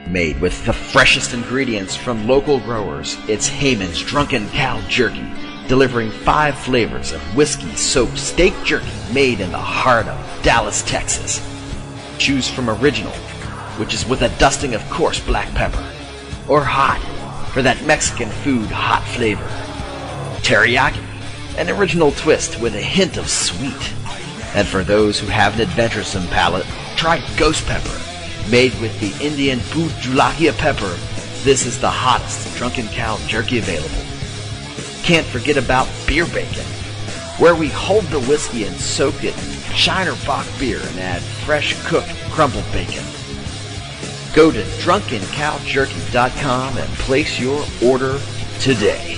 Made with the freshest ingredients from local growers, it's Heyman's Drunken Cow Jerky, delivering 5 flavors of whiskey soaked steak jerky made in the heart of Dallas, Texas. Choose from original, which is with a dusting of coarse black pepper, or hot, for that Mexican food hot flavor. Teriyaki, an original twist with a hint of sweet. And for those who have an adventuresome palate, try ghost pepper. Made with the Indian Bhut Julakia pepper, this is the hottest Drunken Cow Jerky available. Can't forget about beer bacon, where we hold the whiskey and soak it in Shiner Bock beer and add fresh cooked crumbled bacon. Go to DrunkenCowJerky.com and place your order today.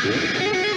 Yeah.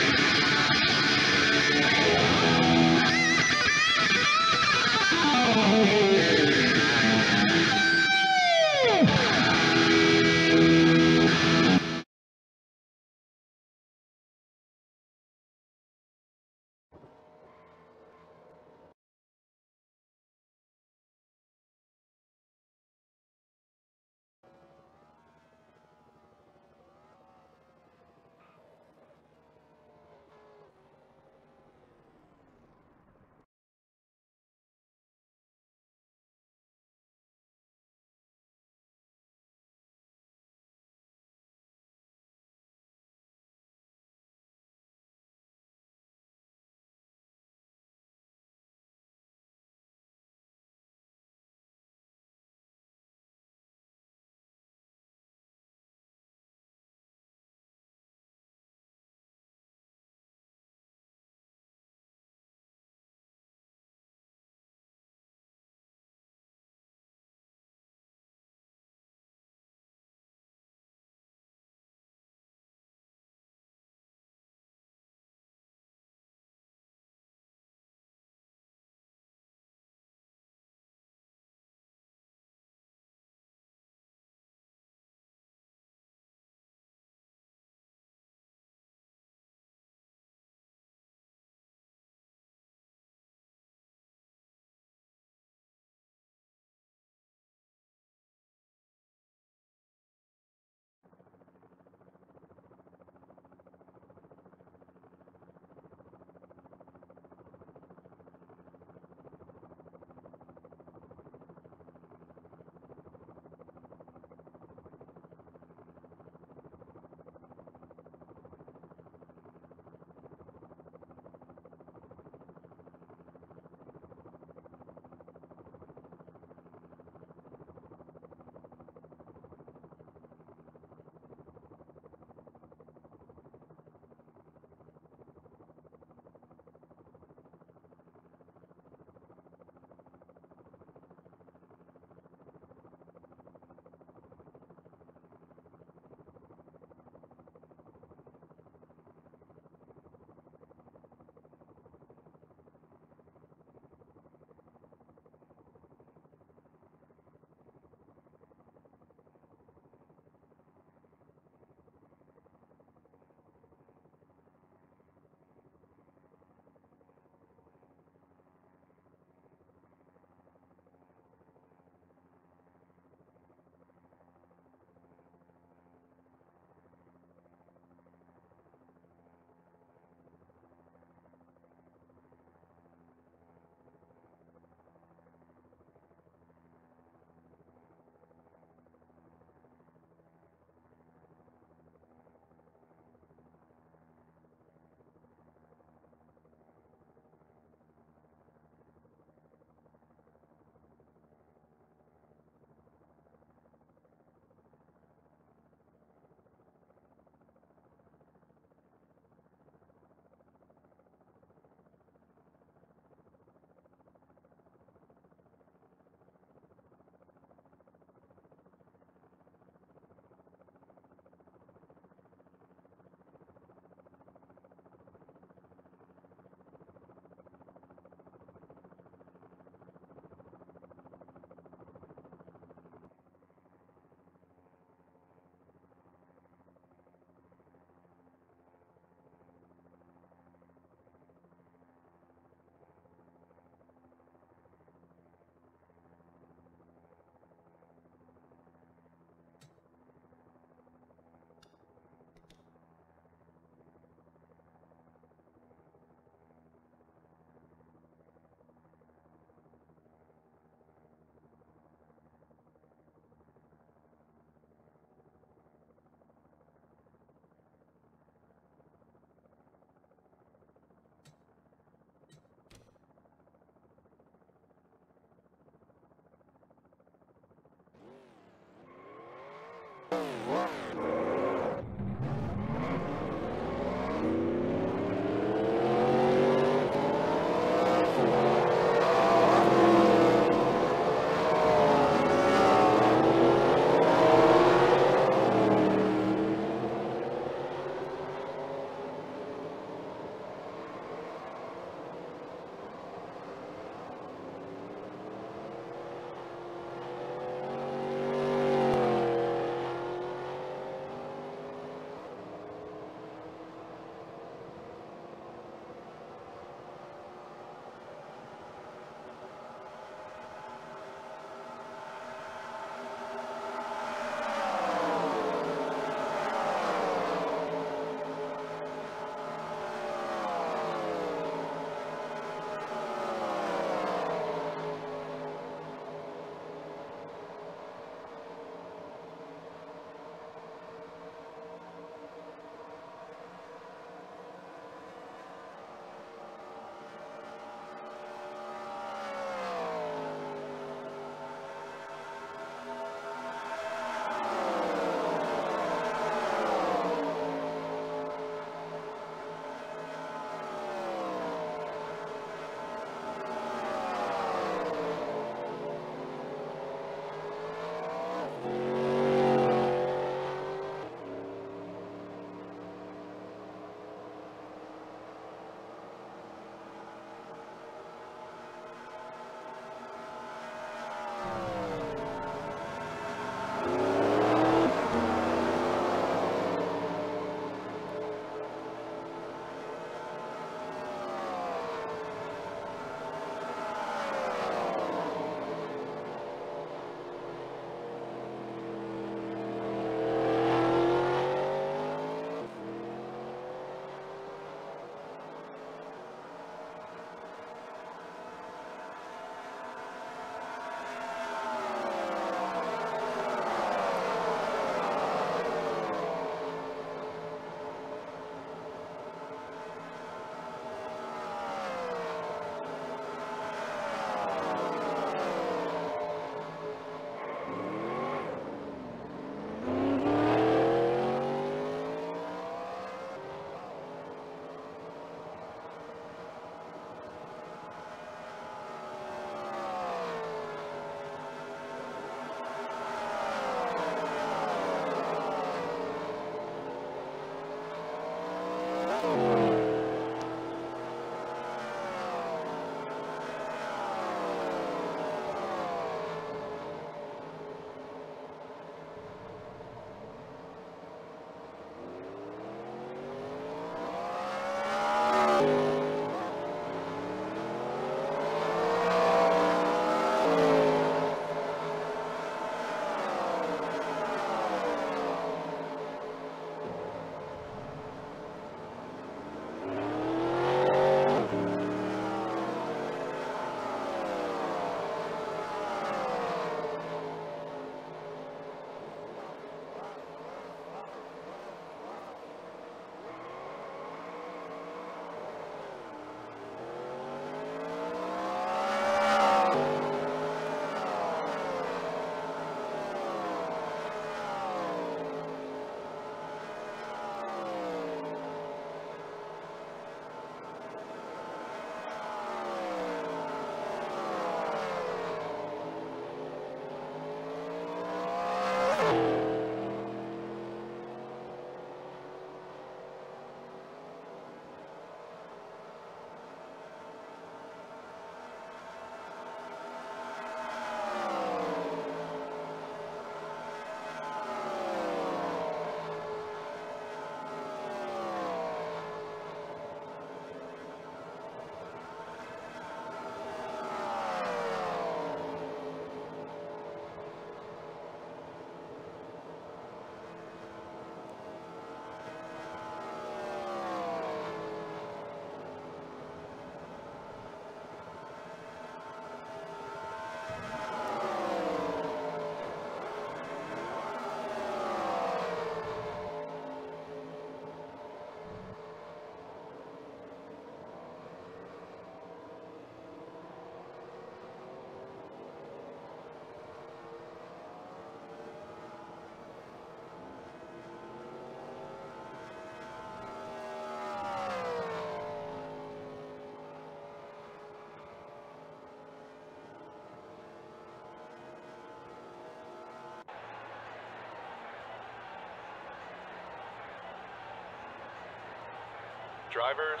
Drivers,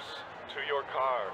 to your cars.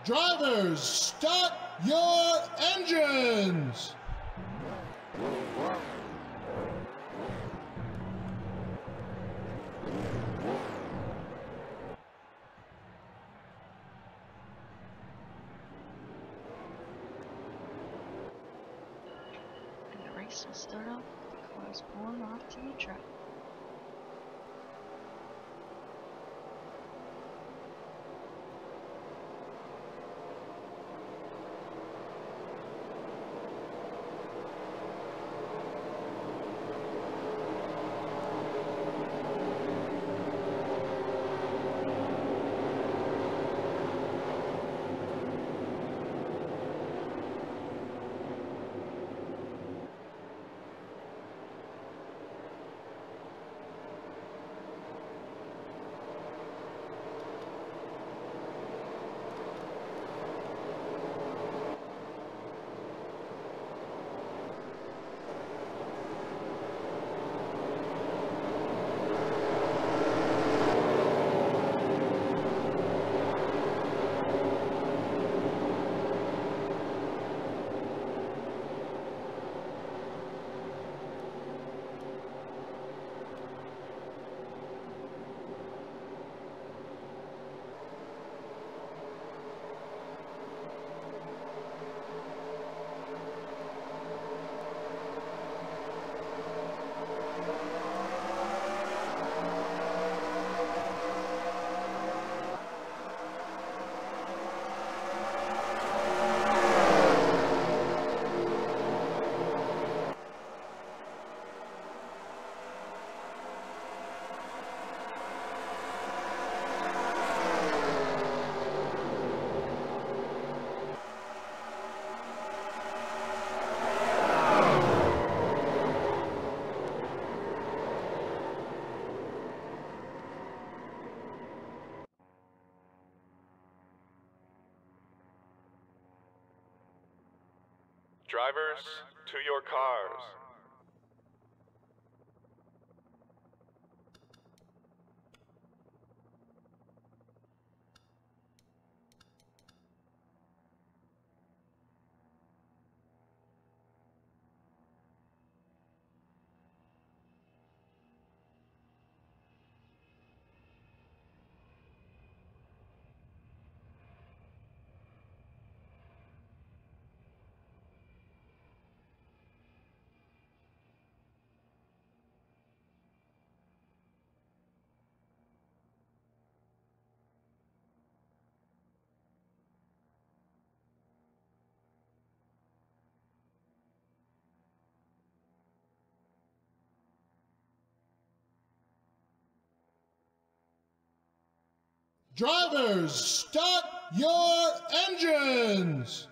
Drivers, start your engines! And the race will start off with the cars pulling off to the track. Drivers, to your cars. Drivers, start your engines!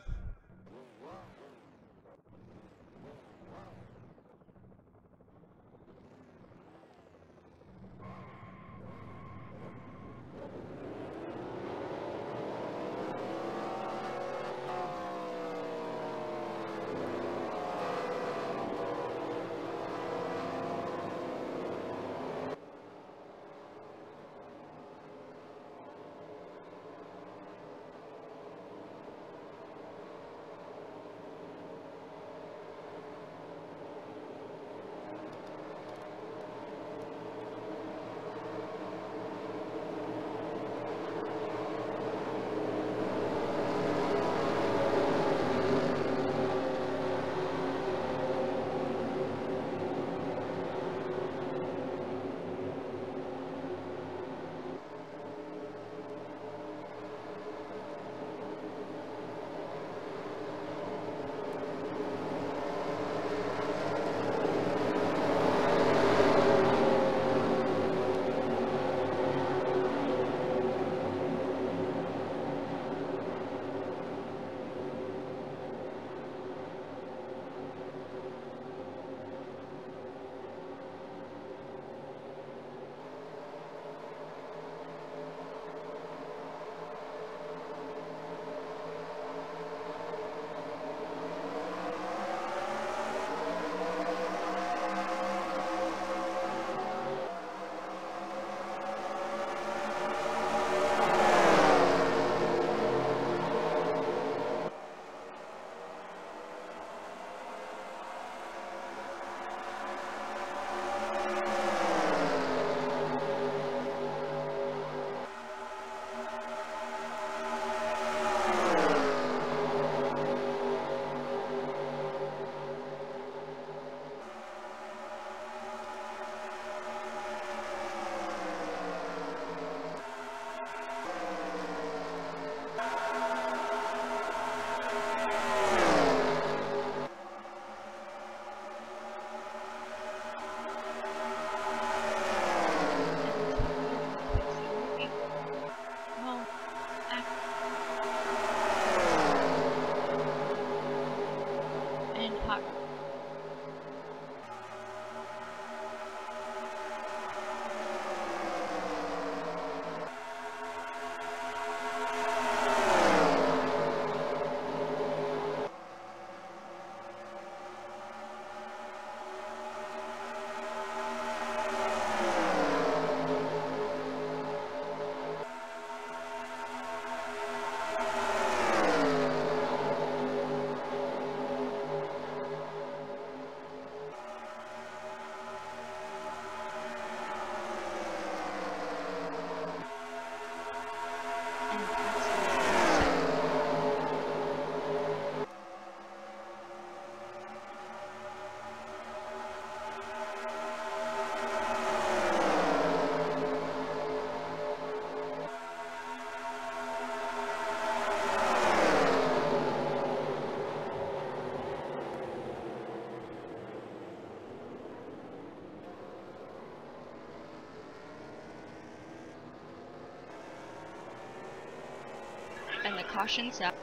And the caution sound.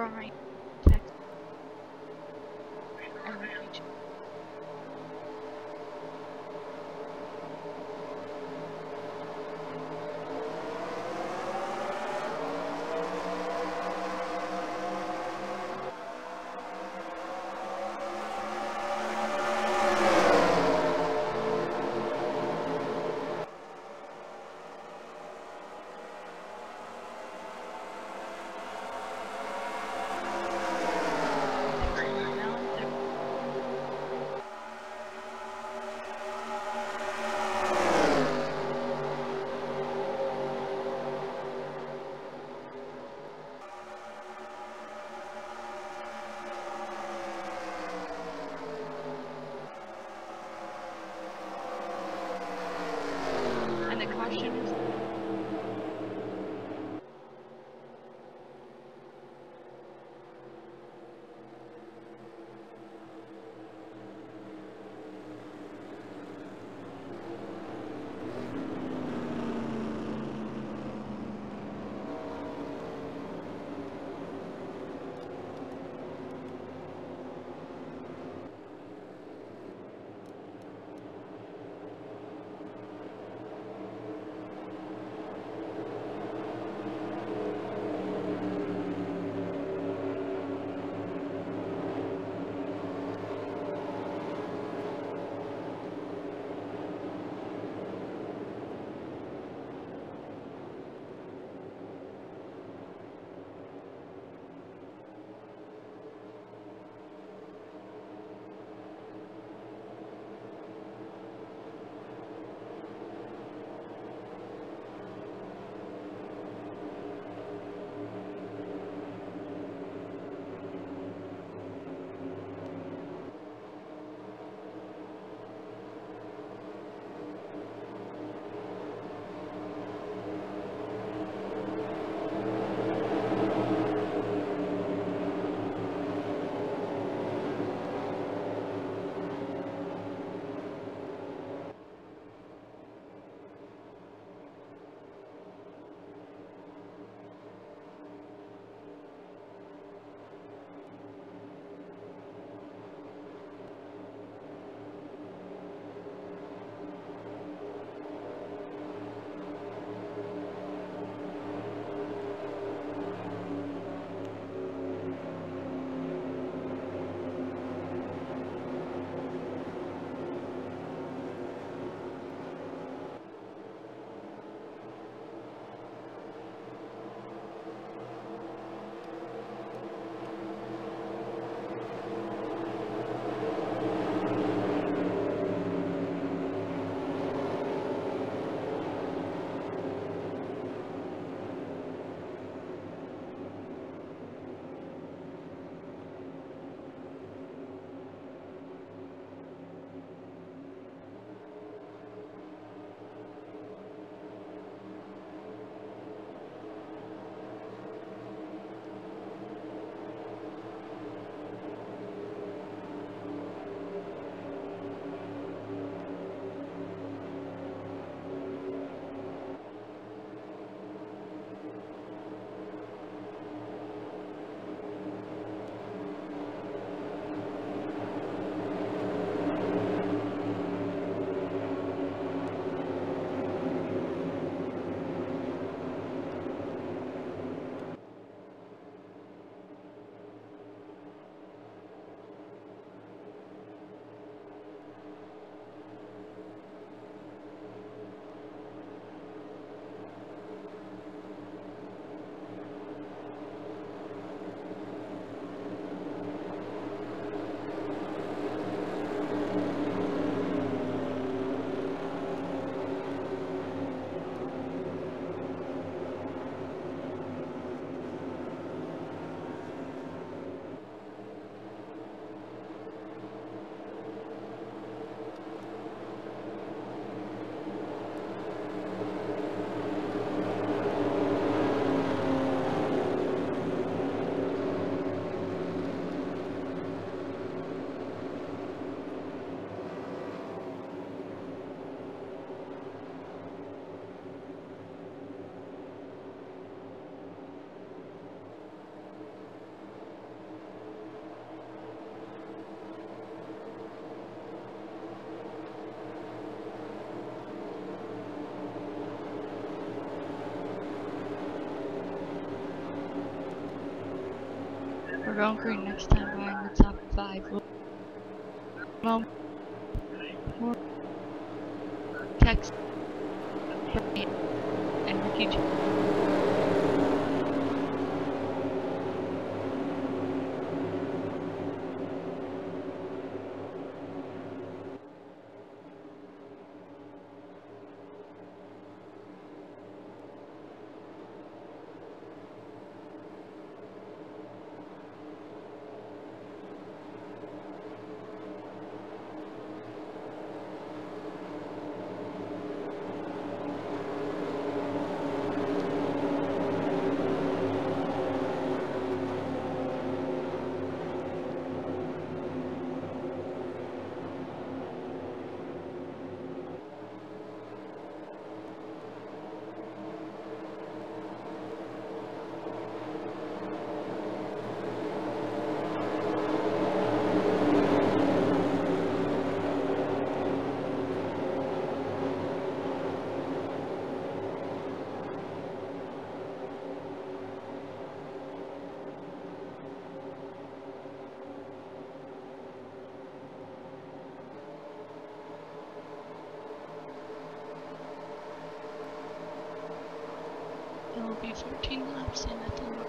Right. Text. And reach. And the caution is We're going green next time, buying the top 5. Well, more text, and Ricky. It will be 14 laps in at the moment.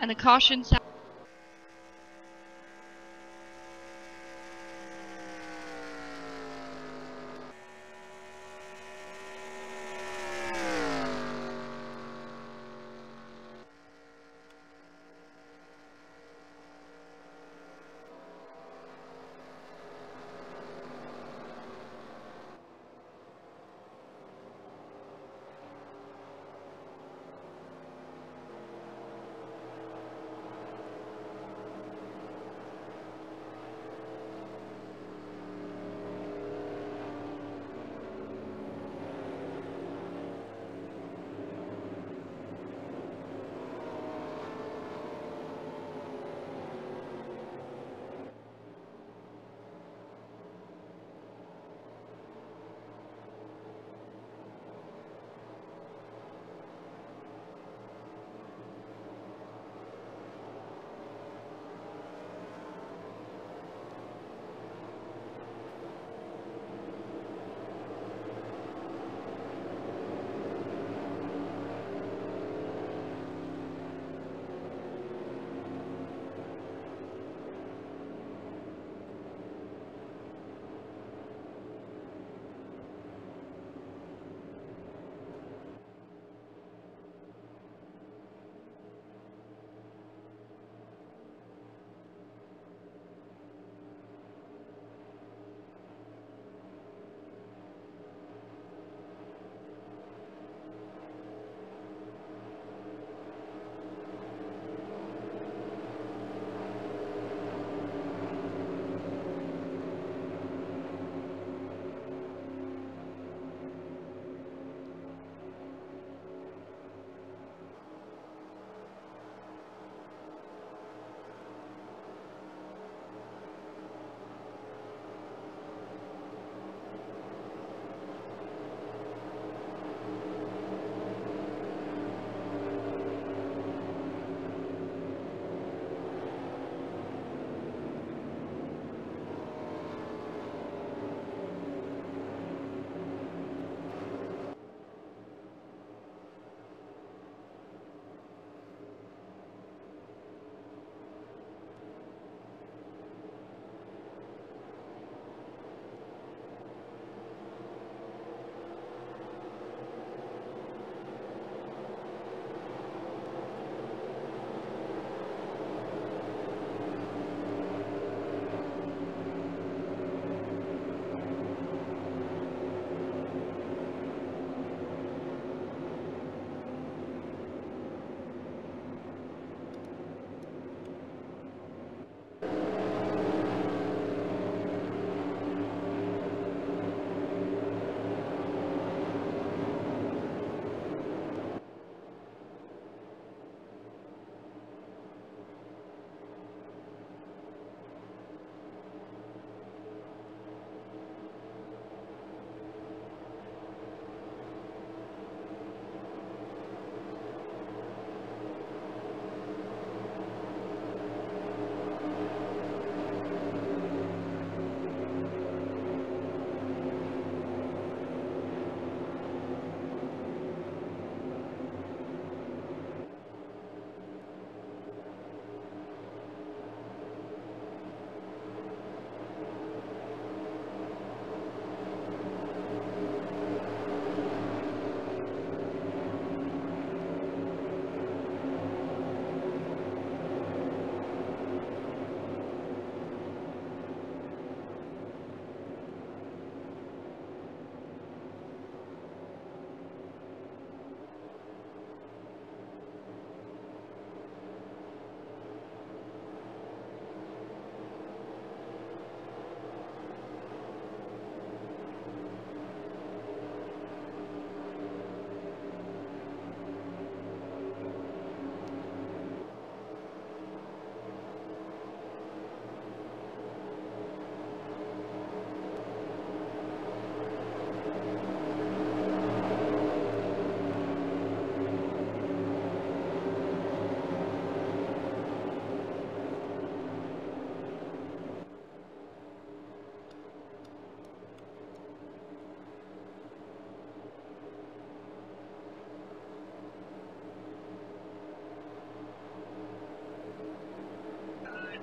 And a caution sound.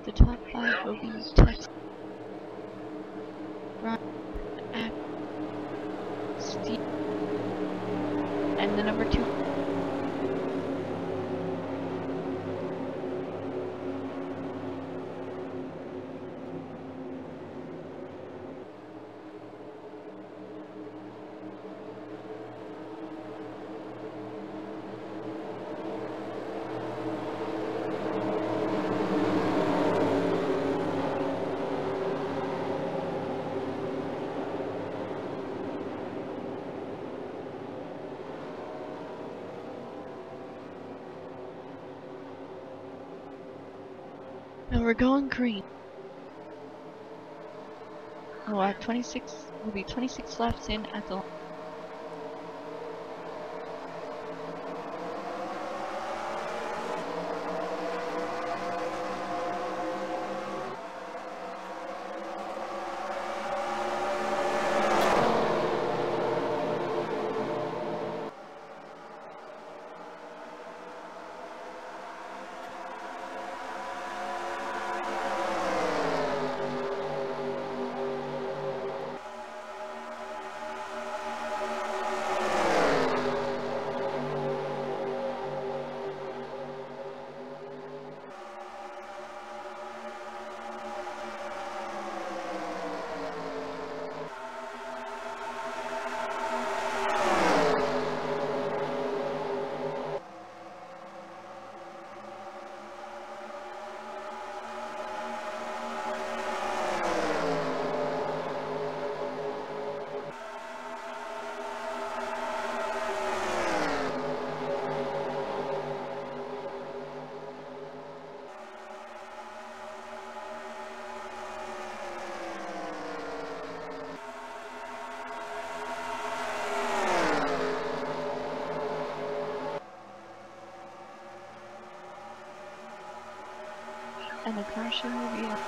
The top 5 will be Texas, Ron, App, Steve, and the number 2. And we're going green. We'll have 26. Will be 26 laps in at the. And the caution will be up.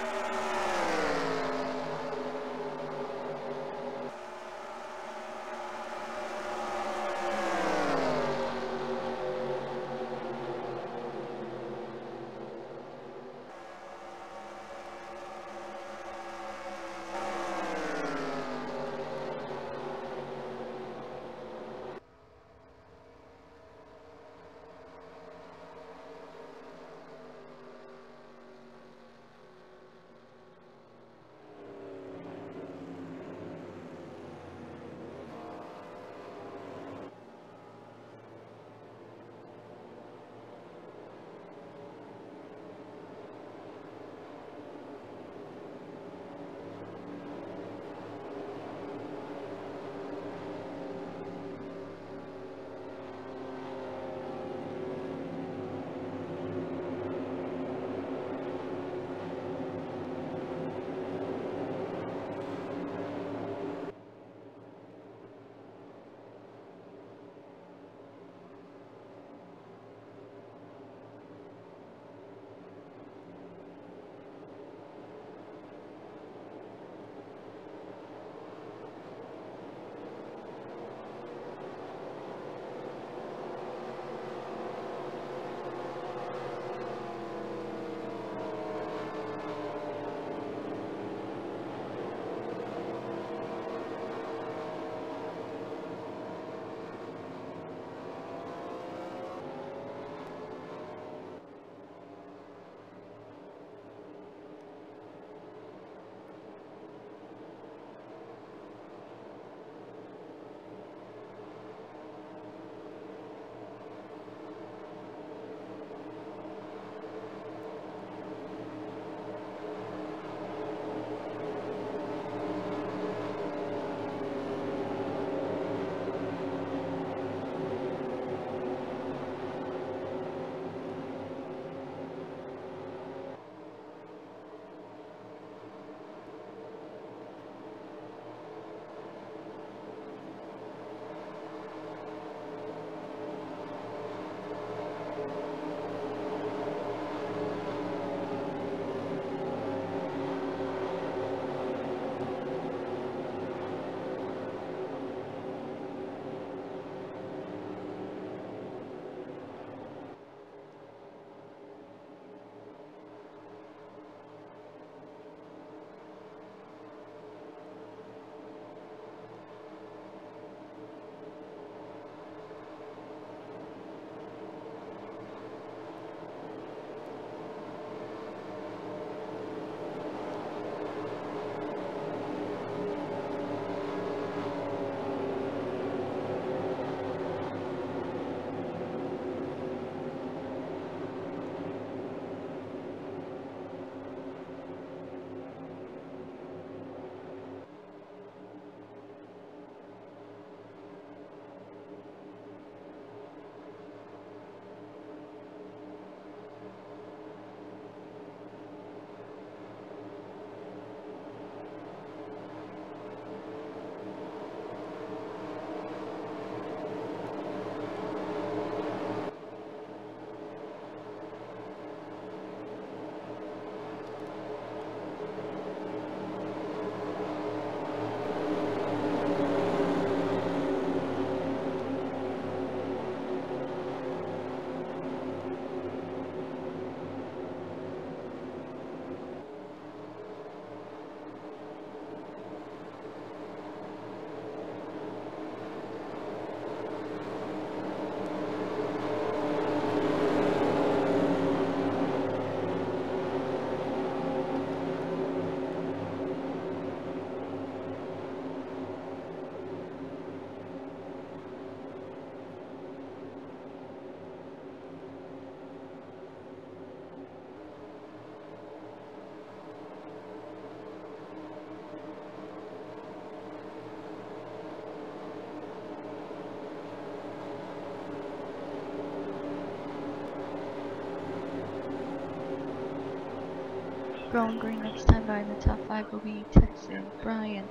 Going green next time by in the top 5 will be Texan, Brian,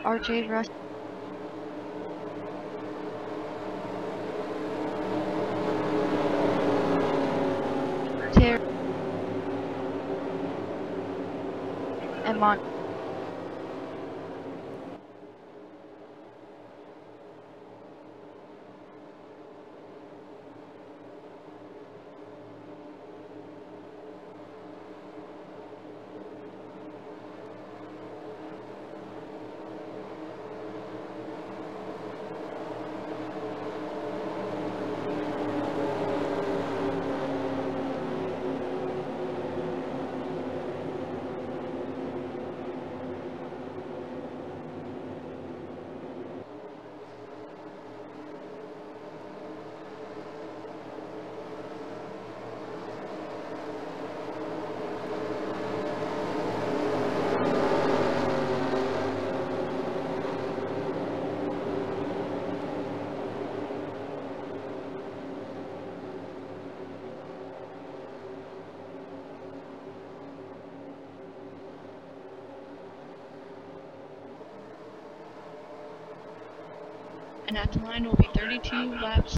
RJ Rush, Terry, and Mon. And at the line will be 32 laps.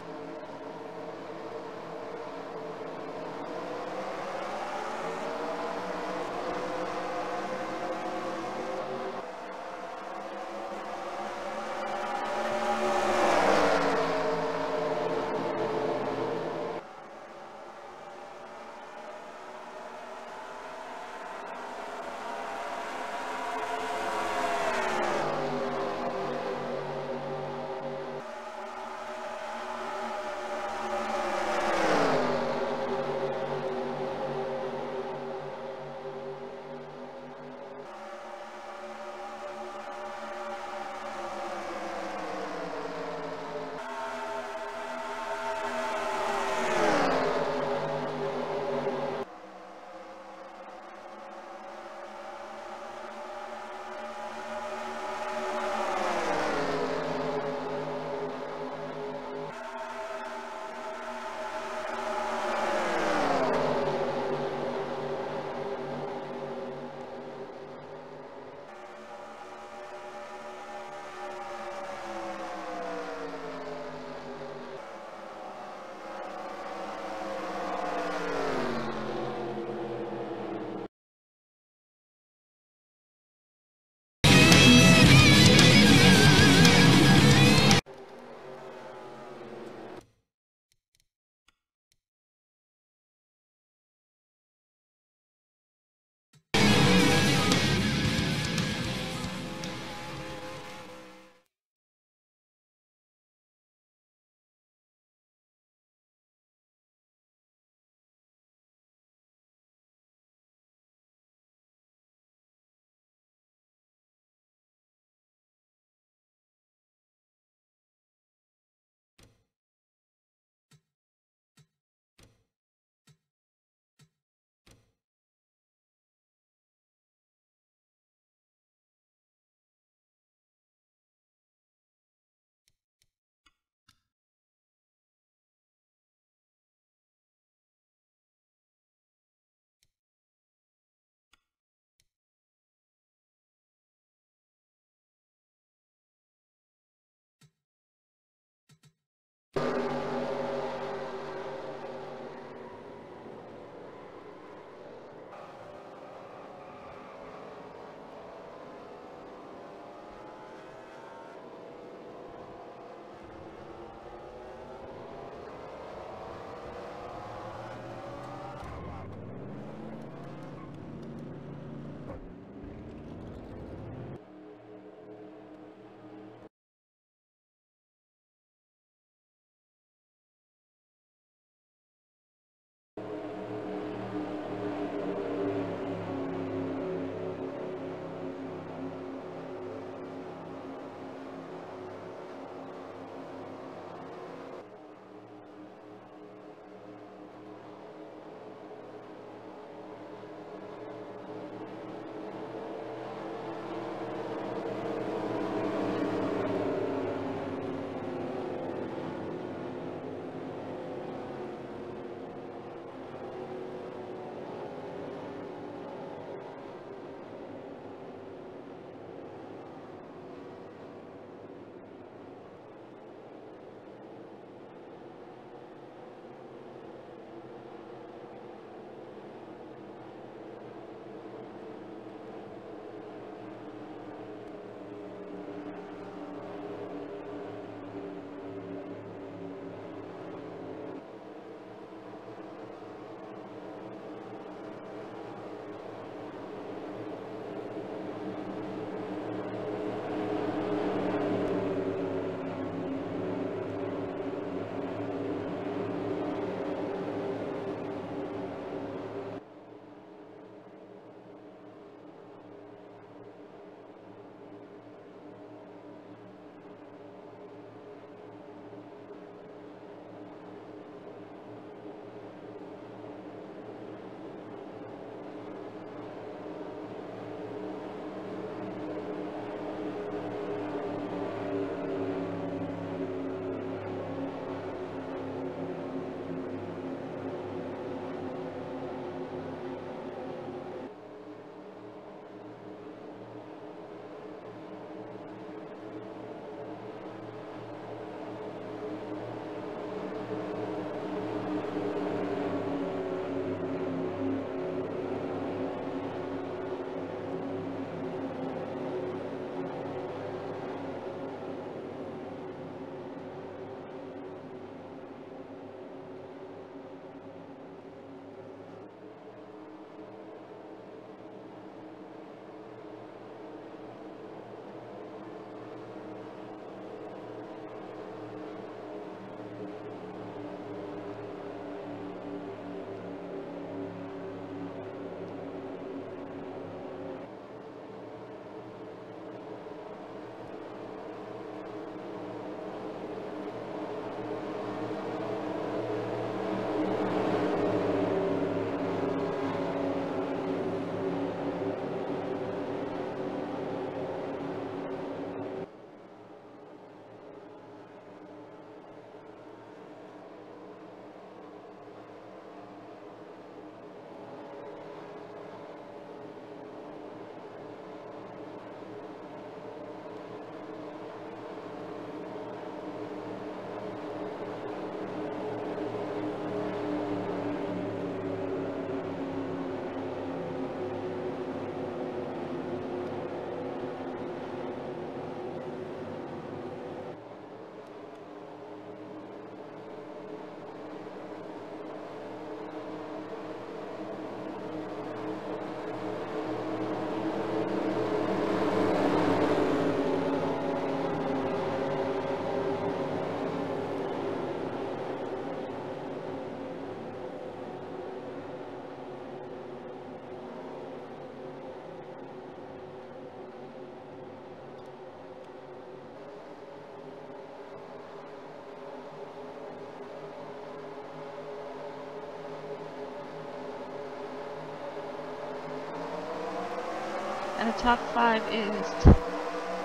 And the top 5 is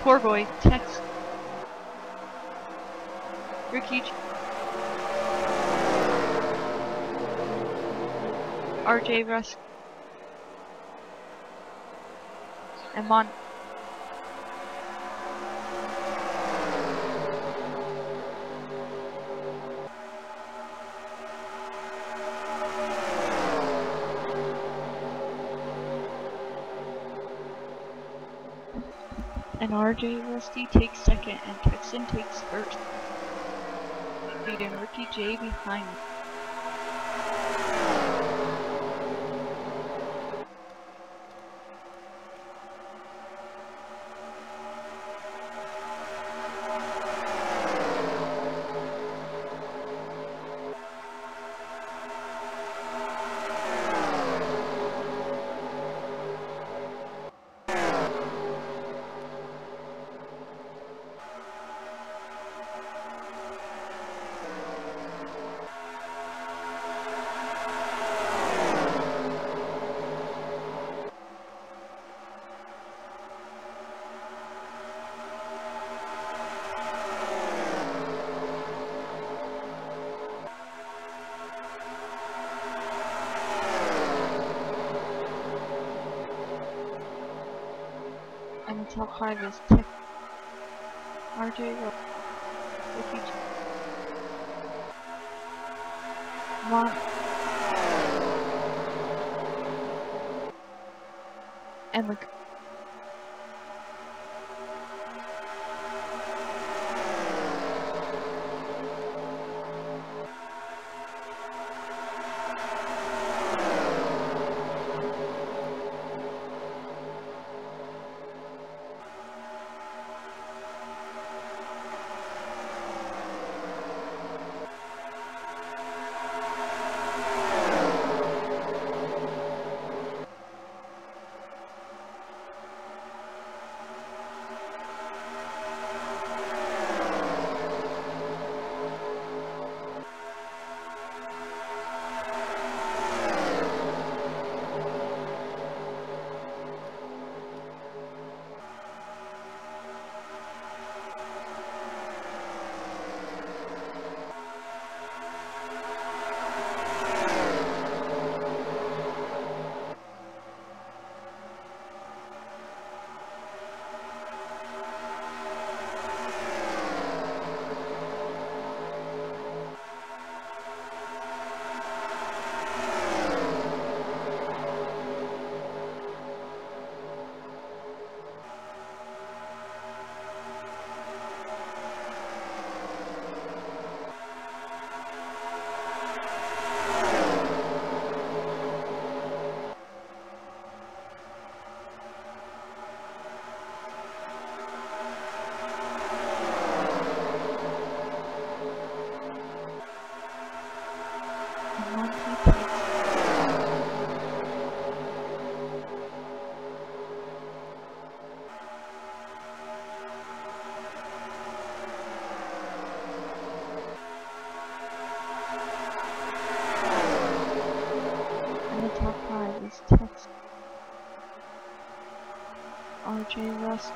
Poor Boy, Tex, Ricky, RJ Russ, and Mon. And RJ Rusty takes second, and Texan takes first, beating Ricky J behind. And the top 5 is Tex, RJ Ricky J, Mon, and Luke. Tex, RJ Russ,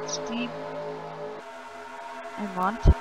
Steve, and Monty.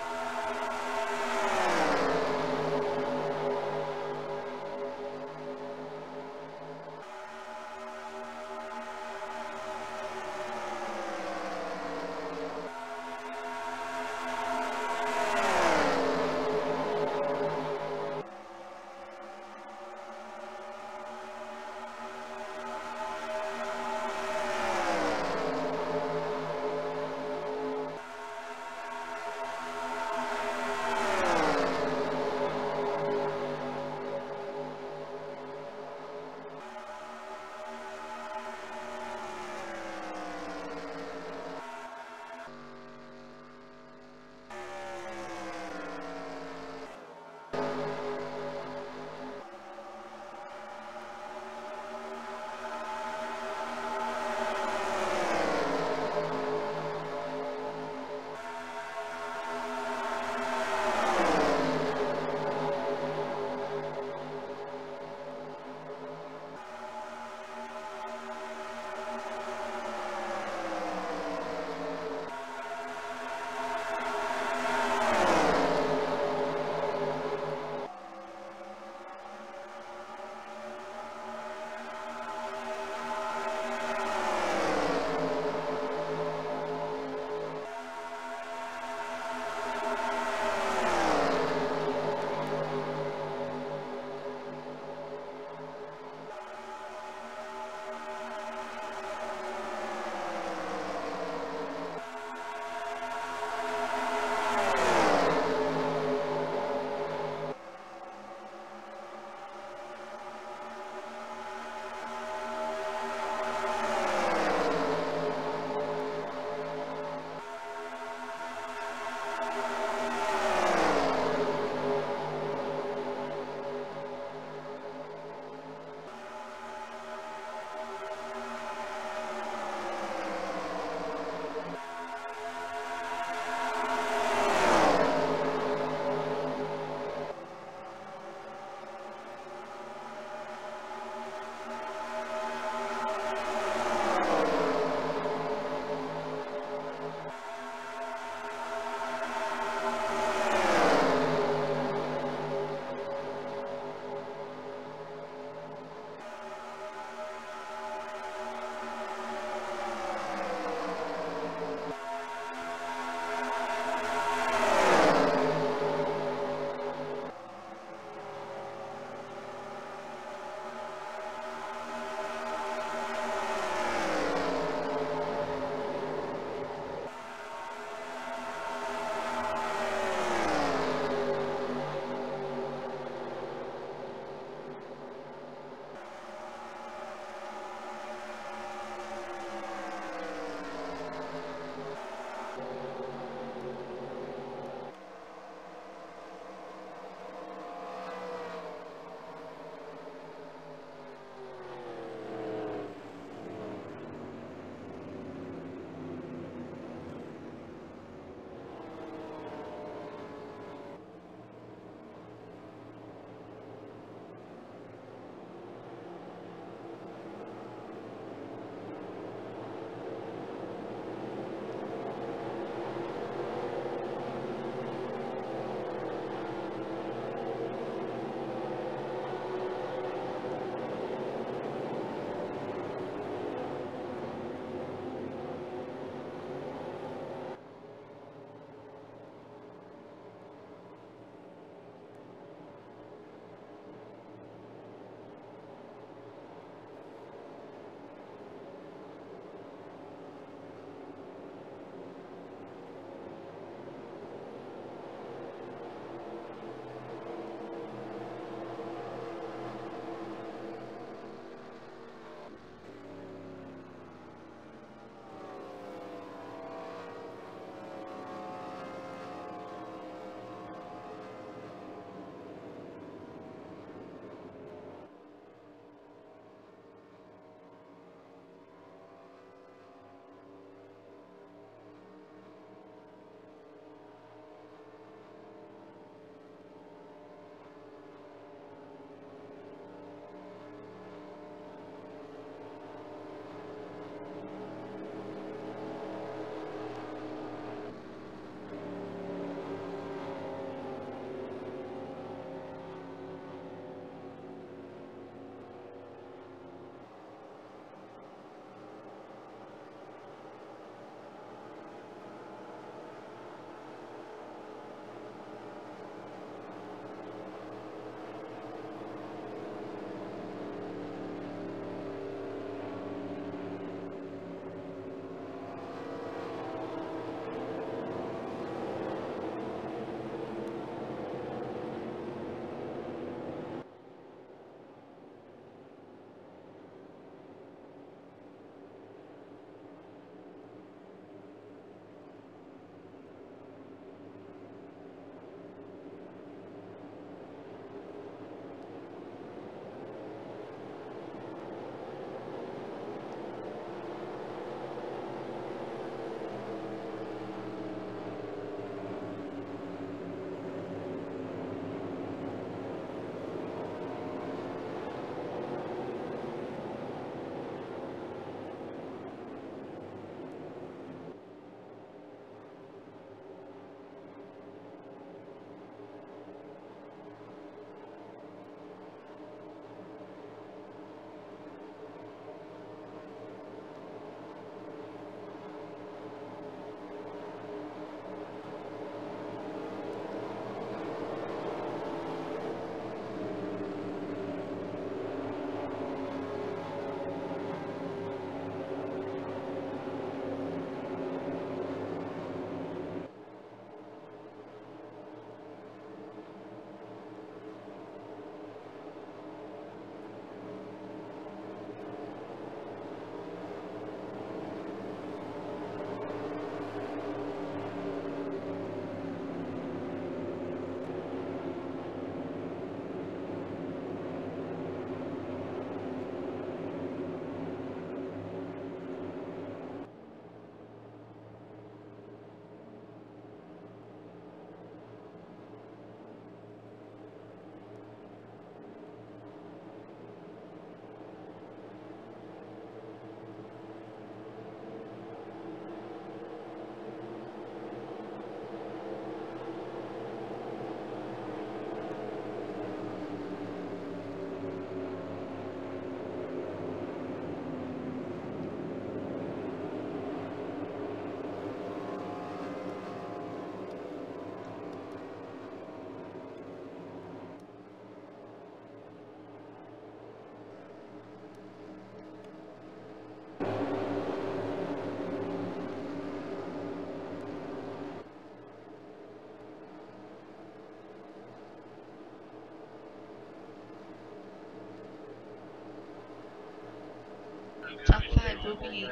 Top 5 will be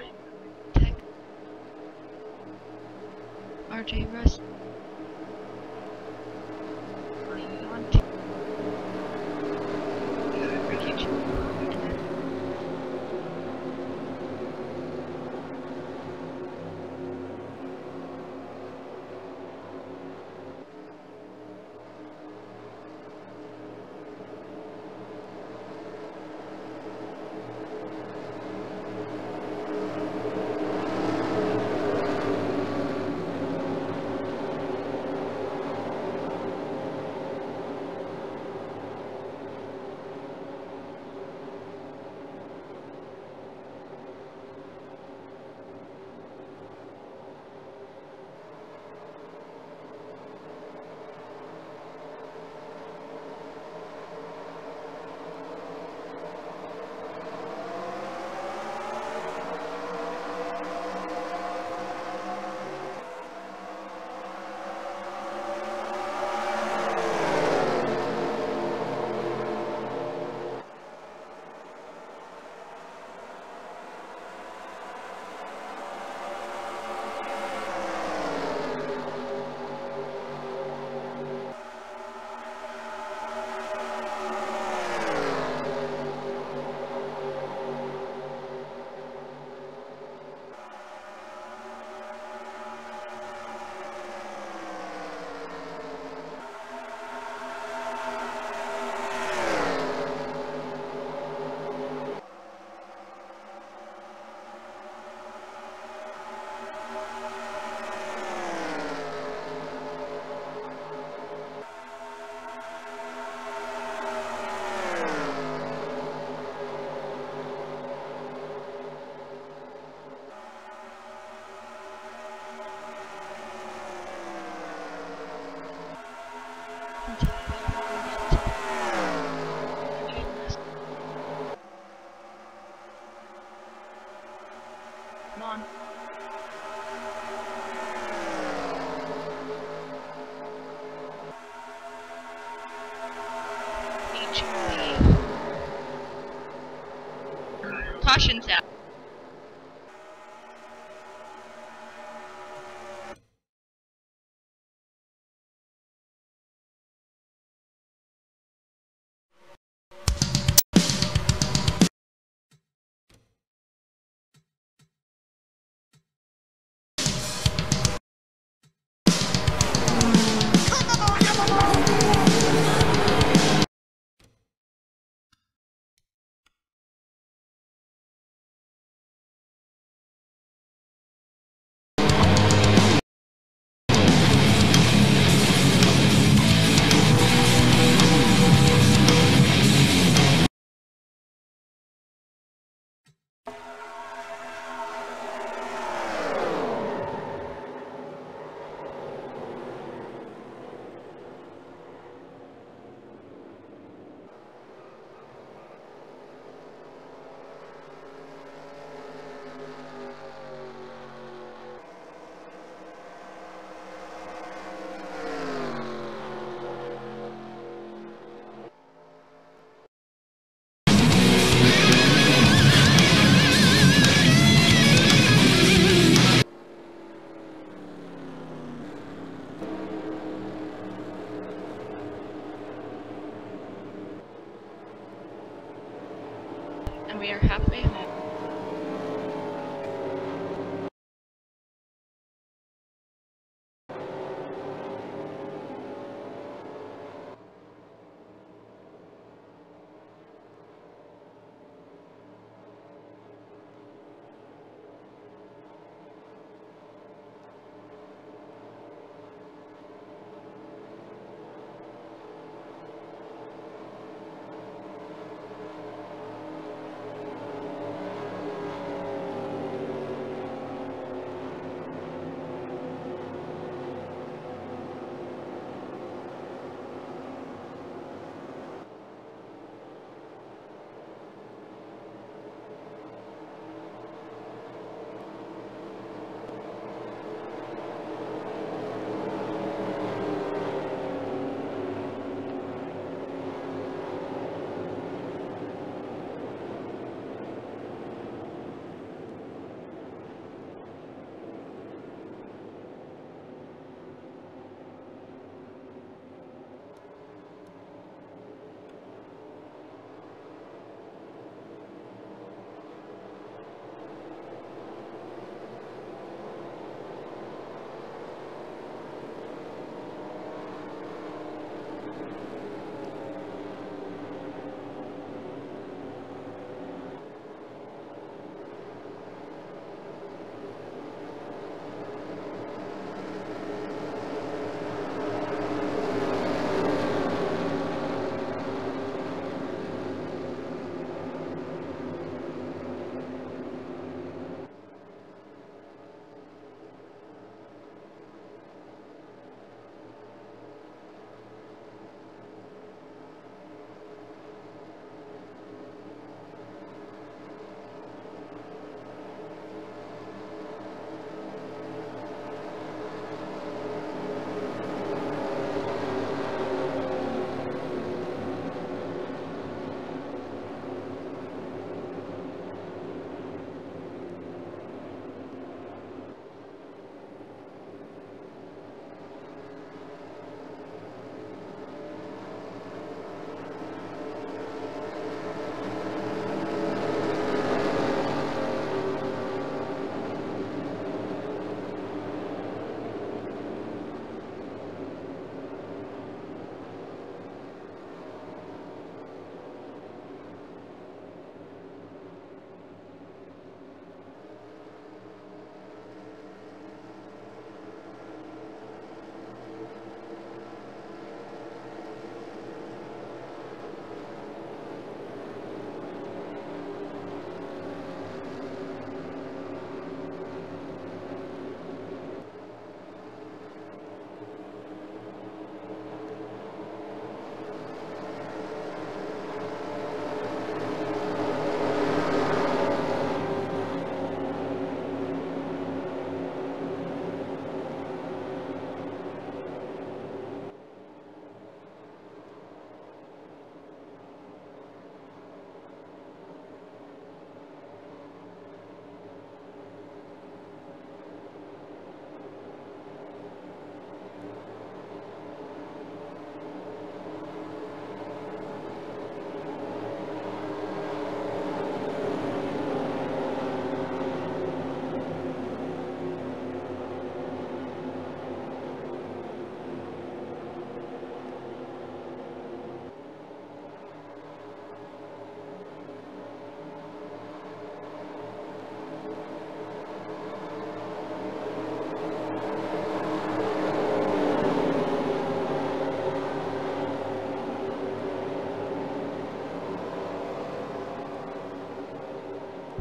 Tech, RJ Russ, Monty, Ricky, Caution's out. And we are halfway home.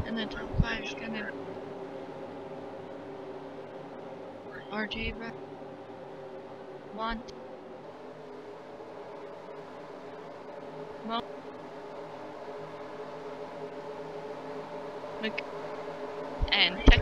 And the top 5 is gonna RJ Want Mo Mc and Tech.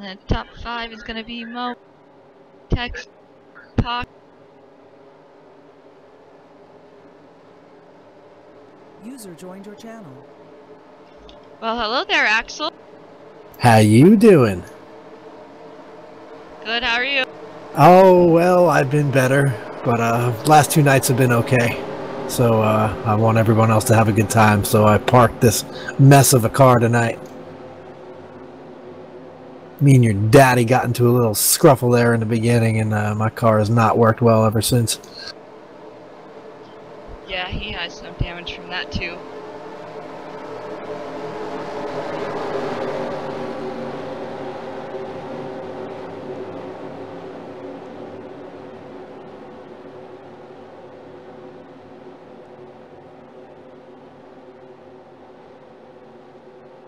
the top 5 is gonna be Mo, Tex, Pock. User joined your channel. Well, hello there, Axel. How you doing? Good, how are you? Oh, well, I've been better, but last 2 nights have been okay. So I want everyone else to have a good time, so I parked this mess of a car tonight. Me and your daddy got into a little scruffle there in the beginning, and my car has not worked well ever since. Yeah, he has some damage from that too.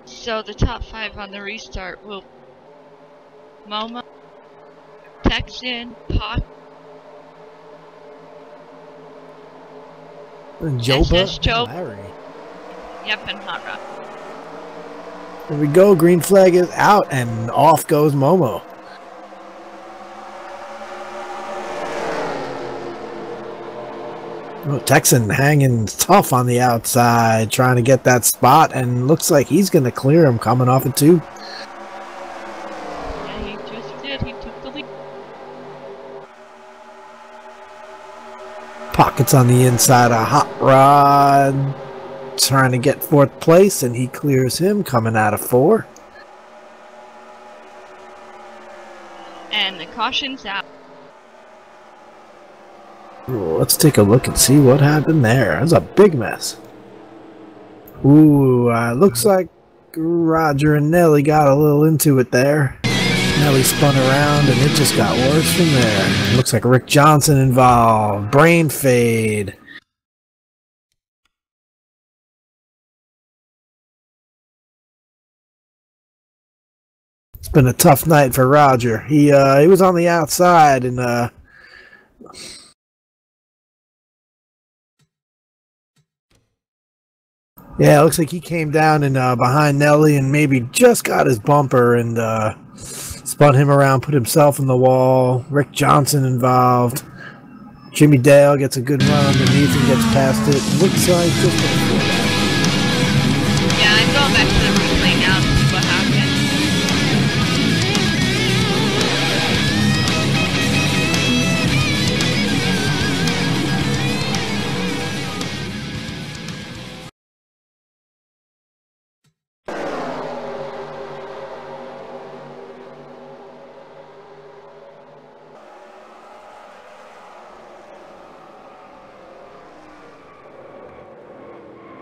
So the top 5 on the restart will Momo, Texan, Pock, Joba, Joe. Larry. Yep, and Hot Rod. There we go. Green flag is out, and off goes Momo. Oh, Texan hanging tough on the outside, trying to get that spot, and looks like he's going to clear him coming off it too. Yeah, he just did. He took the lead. Pockets on the inside of Hot Rod, trying to get 4th place, and he clears him coming out of 4. And the caution's out. Let's take a look and see what happened there. That's a big mess. Ooh, looks like Roger and Nelly got a little into it there. Nelly spun around and it just got worse from there. Looks like Rick Johnson involved. Brain fade. It's been a tough night for Roger. He was on the outside and yeah, it looks like he came down and behind Nelly and maybe just got his bumper and spun him around, put himself in the wall. Rick Johnson involved. Jimmy Dale gets a good run underneath and gets past it. Looks like just before that. Yeah, I'm going back to the replay now to see what happened.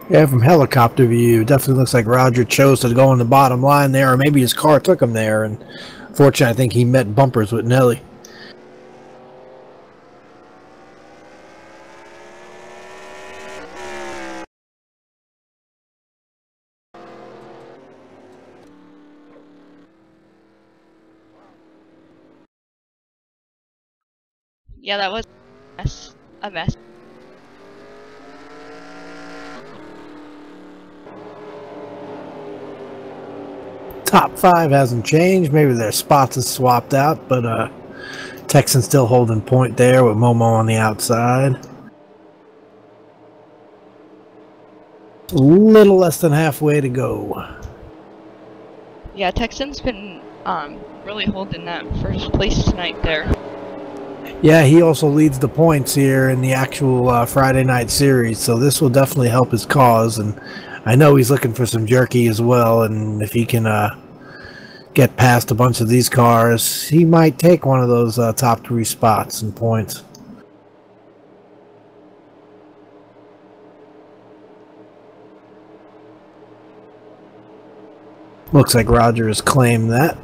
Yeah, from helicopter view, it definitely looks like Roger chose to go on the bottom line there, or maybe his car took him there, and fortunately I think he met bumpers with Nelly. Yeah, that was a mess. Top 5 hasn't changed. Maybe their spots is swapped out, but Texan still holding point there with Momo on the outside. A little less than halfway to go. Yeah, Texan's been really holding that first place tonight there. Yeah, he also leads the points here in the actual Friday night series, so this will definitely help his cause. And I know he's looking for some jerky as well, and if he can get past a bunch of these cars, he might take one of those top 3 spots and points. Looks like Roger has claimed that.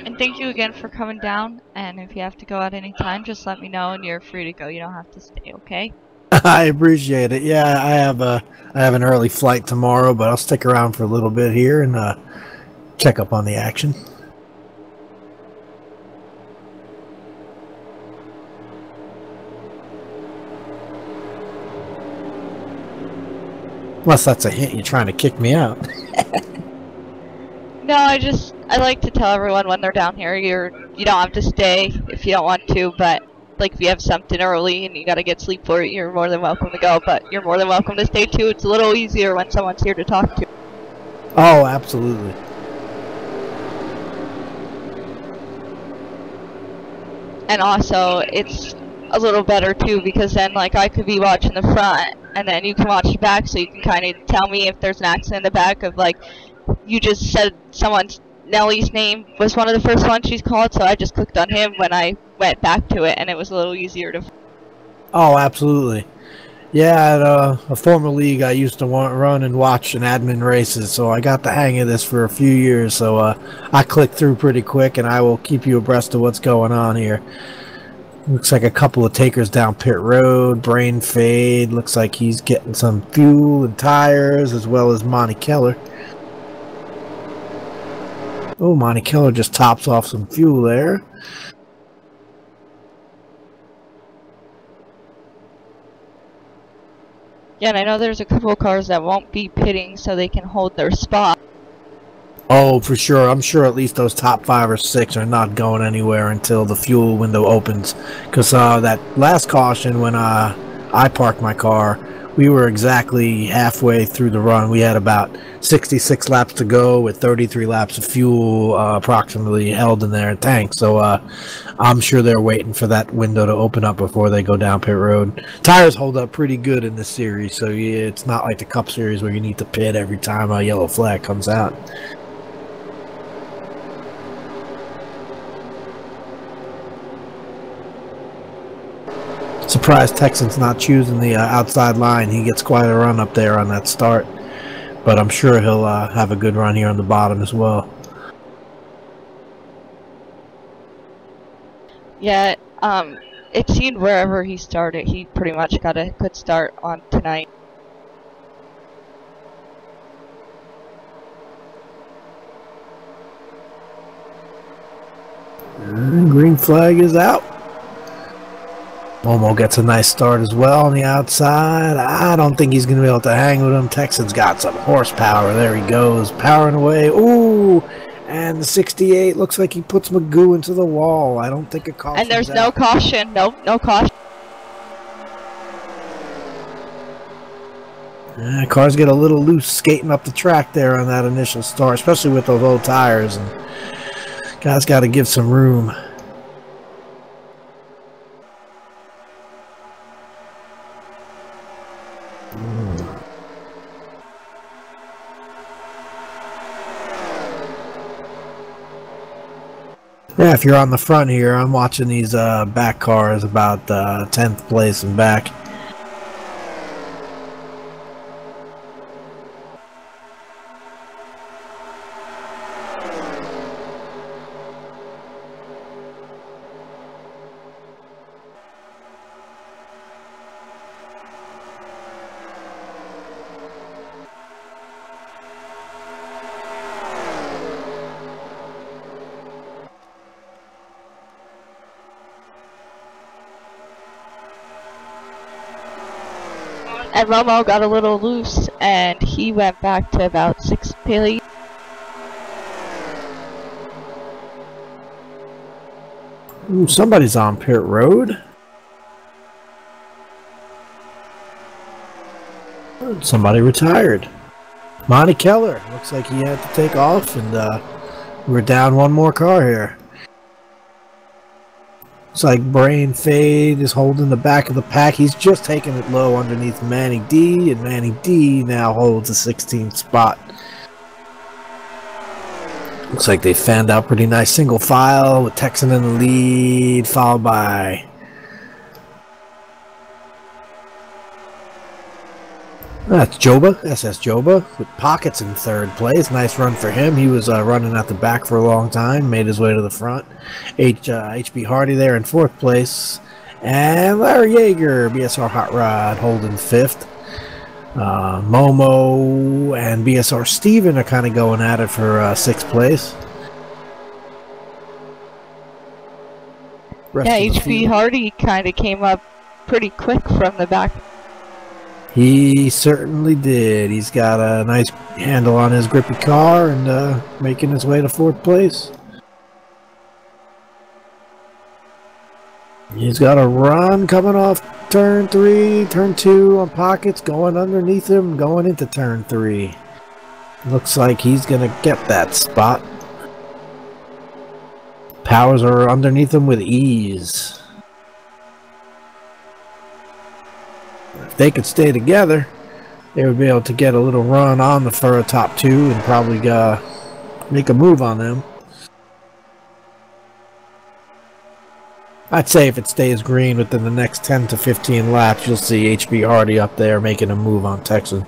And thank you again for coming down. And if you have to go at any time, just let me know and you're free to go. You don't have to stay, okay? I appreciate it. Yeah, I have an early flight tomorrow, but I'll stick around for a little bit here and check up on the action. Unless that's a hint you're trying to kick me out. No, I like to tell everyone when they're down here, you don't have to stay if you don't want to, but like if you have something early and you gotta get sleep for it, you're more than welcome to go, but you're more than welcome to stay too. It's a little easier when someone's here to talk to. Oh, absolutely. And also, it's a little better too, because then like I could be watching the front and then you can watch the back, so you can kind of tell me if there's an accident in the back of like, you just said Nellie's name was one of the first ones she's called, so I just clicked on him when I went back to it, and it was a little easier to. Oh, absolutely. Yeah, at a former league, I used to run and watch and admin races, so I got the hang of this for a few years, so I clicked through pretty quick, and I will keep you abreast of what's going on here. Looks like a couple of takers down pit road, brain fade, looks like he's getting some fuel and tires, as well as Monty Keller. Oh, Monty Keller just tops off some fuel there. Yeah, and I know there's a couple of cars that won't be pitting so they can hold their spot. Oh, for sure. I'm sure at least those top 5 or 6 are not going anywhere until the fuel window opens. Because that last caution when I parked my car, we were exactly halfway through the run. We had about 66 laps to go with 33 laps of fuel approximately held in their tank. So I'm sure they're waiting for that window to open up before they go down pit road. Tires hold up pretty good in this series, so yeah, it's not like the Cup Series where you need to pit every time a yellow flag comes out. Surprised Texan's not choosing the outside line. He gets quite a run up there on that start, but I'm sure he'll have a good run here on the bottom as well. Yeah, it seemed wherever he started, he pretty much got a good start on tonight. And green flag is out. Momo gets a nice start as well on the outside. I don't think he's going to be able to hang with him. Texan's got some horsepower. There he goes, powering away. Ooh, and the 68 looks like he puts Magoo into the wall. I don't think a caution. And there's no caution. No caution. Cars get a little loose skating up the track there on that initial start, especially with those old tires. And guys got to give some room. Yeah, if you're on the front here, I'm watching these back cars about 10th place and back. And Momo got a little loose, and he went back to about 6th place. Ooh, somebody's on pit road. Somebody retired. Monty Keller. Looks like he had to take off, and we're down one more car here. Looks like Brain Fade is holding the back of the pack. He's just taking it low underneath Manny D, and Manny D now holds the 16th spot. Looks like they fanned out pretty nice single file with Texan in the lead, followed by That's Joba, SS Joba, with Pockets in third place. Nice run for him. He was running at the back for a long time, made his way to the front. HB Hardy there in fourth place. And Larry Yeager, BSR Hot Rod, holding fifth. Momo and BSR Steven are kind of going at it for sixth place. Yeah, HB Hardy kind of came up pretty quick from the back. He certainly did. He's got a nice handle on his grippy car and making his way to fourth place. He's got a run coming off turn 3, turn 2 on Pockets, going underneath him, going into turn 3. Looks like he's going to get that spot. Powers are underneath him with ease. If they could stay together, they would be able to get a little run on the fur top 2 and probably make a move on them. I'd say if it stays green within the next 10 to 15 laps, you'll see HB Hardy up there making a move on Texan.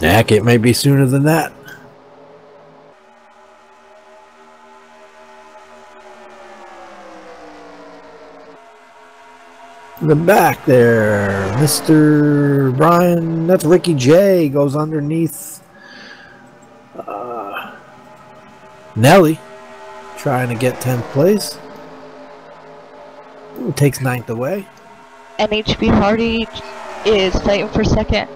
Heck, it may be sooner than that. In the back there, Mr. Brian, that's Ricky J, goes underneath Nelly, trying to get 10th place. Takes 9th away. And HB Hardy is fighting for second.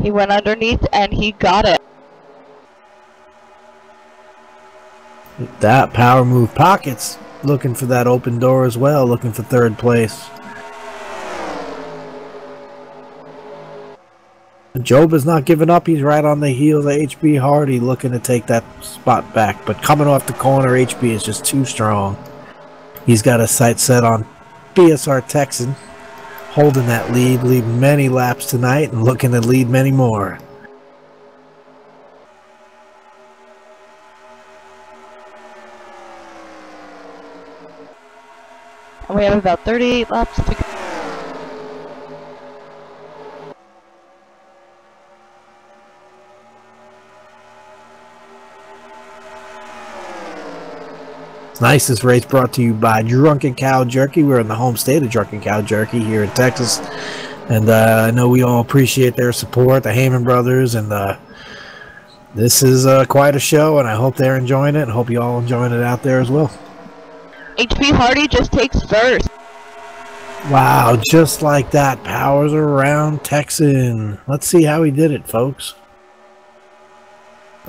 He went underneath and he got it. That power move. Pockets looking for that open door as well, looking for third place. Job is not giving up. He's right on the heels of HB Hardy, looking to take that spot back. But coming off the corner, HB is just too strong. He's got his sights set on BSR Texan, holding that lead many laps tonight and looking to lead many more. And we have about 38 laps to go. Nice. This race brought to you by Drunken Cow Jerky. We're in the home state of Drunken Cow Jerky here in Texas. And I know we all appreciate their support, the Heyman brothers. And this is quite a show, and I hope they're enjoying it. And hope you all enjoying it out there as well. HB Hardy just takes first. Wow, just like that. Powers around Texan. Let's see how he did it, folks.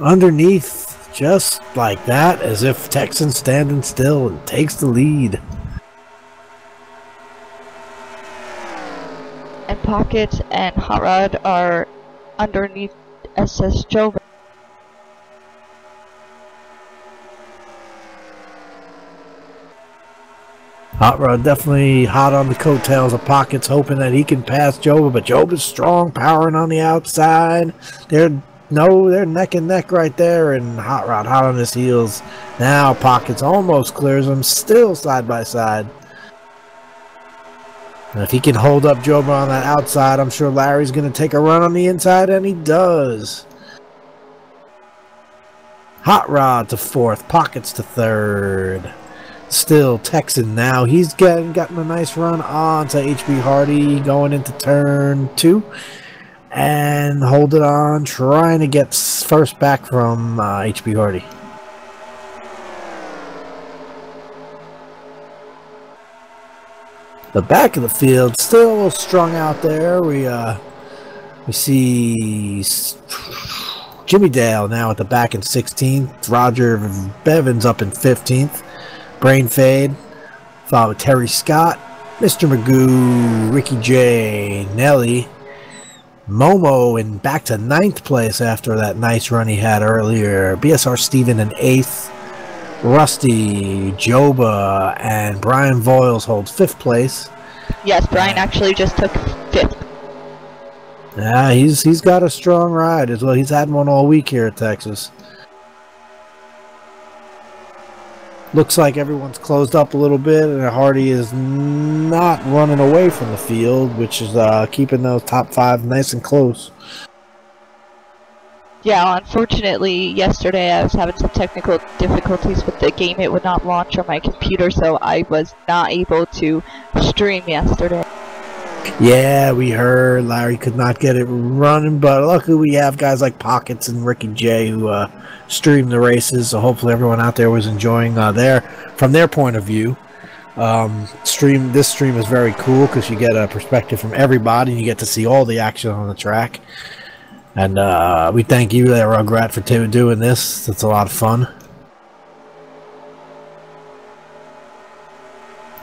Underneath. Just like that, as if Texan's standing still and takes the lead. And Pockets and Hot Rod are underneath SS Joba. Hot Rod definitely hot on the coattails of Pockets, hoping that he can pass Joba, but Joba's strong, powering on the outside. They're neck and neck right there, and Hot Rod hot on his heels. Now Pockets almost clears him, still side by side. And if he can hold up Joba on that outside, I'm sure Larry's going to take a run on the inside, and he does. Hot Rod to fourth, Pockets to third. Still Texan now. He's gotten a nice run on to HB Hardy going into turn 2. And hold it on, trying to get first back from HB Hardy. The back of the field still a little strung out there. We see Jimmy Dale now at the back in 16th. Roger Bevins up in 15th. Brain Fade, followed with Terry Scott, Mr. Magoo, Ricky J, Nelly. Momo in back to 9th place after that nice run he had earlier. BSR Steven in 8th. Rusty, Joba, and Brian Voiles hold 5th place. Yes, Brian actually just took 5th. Yeah, he's got a strong ride as well. He's had one all week here at Texas. Looks like everyone's closed up a little bit, and Hardy is not running away from the field, which is keeping those top 5 nice and close. Yeah, unfortunately, yesterday I was having some technical difficulties with the game. It would not launch on my computer, so I was not able to stream yesterday. Yeah, we heard Larry could not get it running, but luckily we have guys like Pockets and Ricky J who stream the races, so hopefully everyone out there was enjoying from their point of view. This stream is very cool because you get a perspective from everybody and you get to see all the action on the track. And we thank you there, Rugrat, for doing this. It's a lot of fun.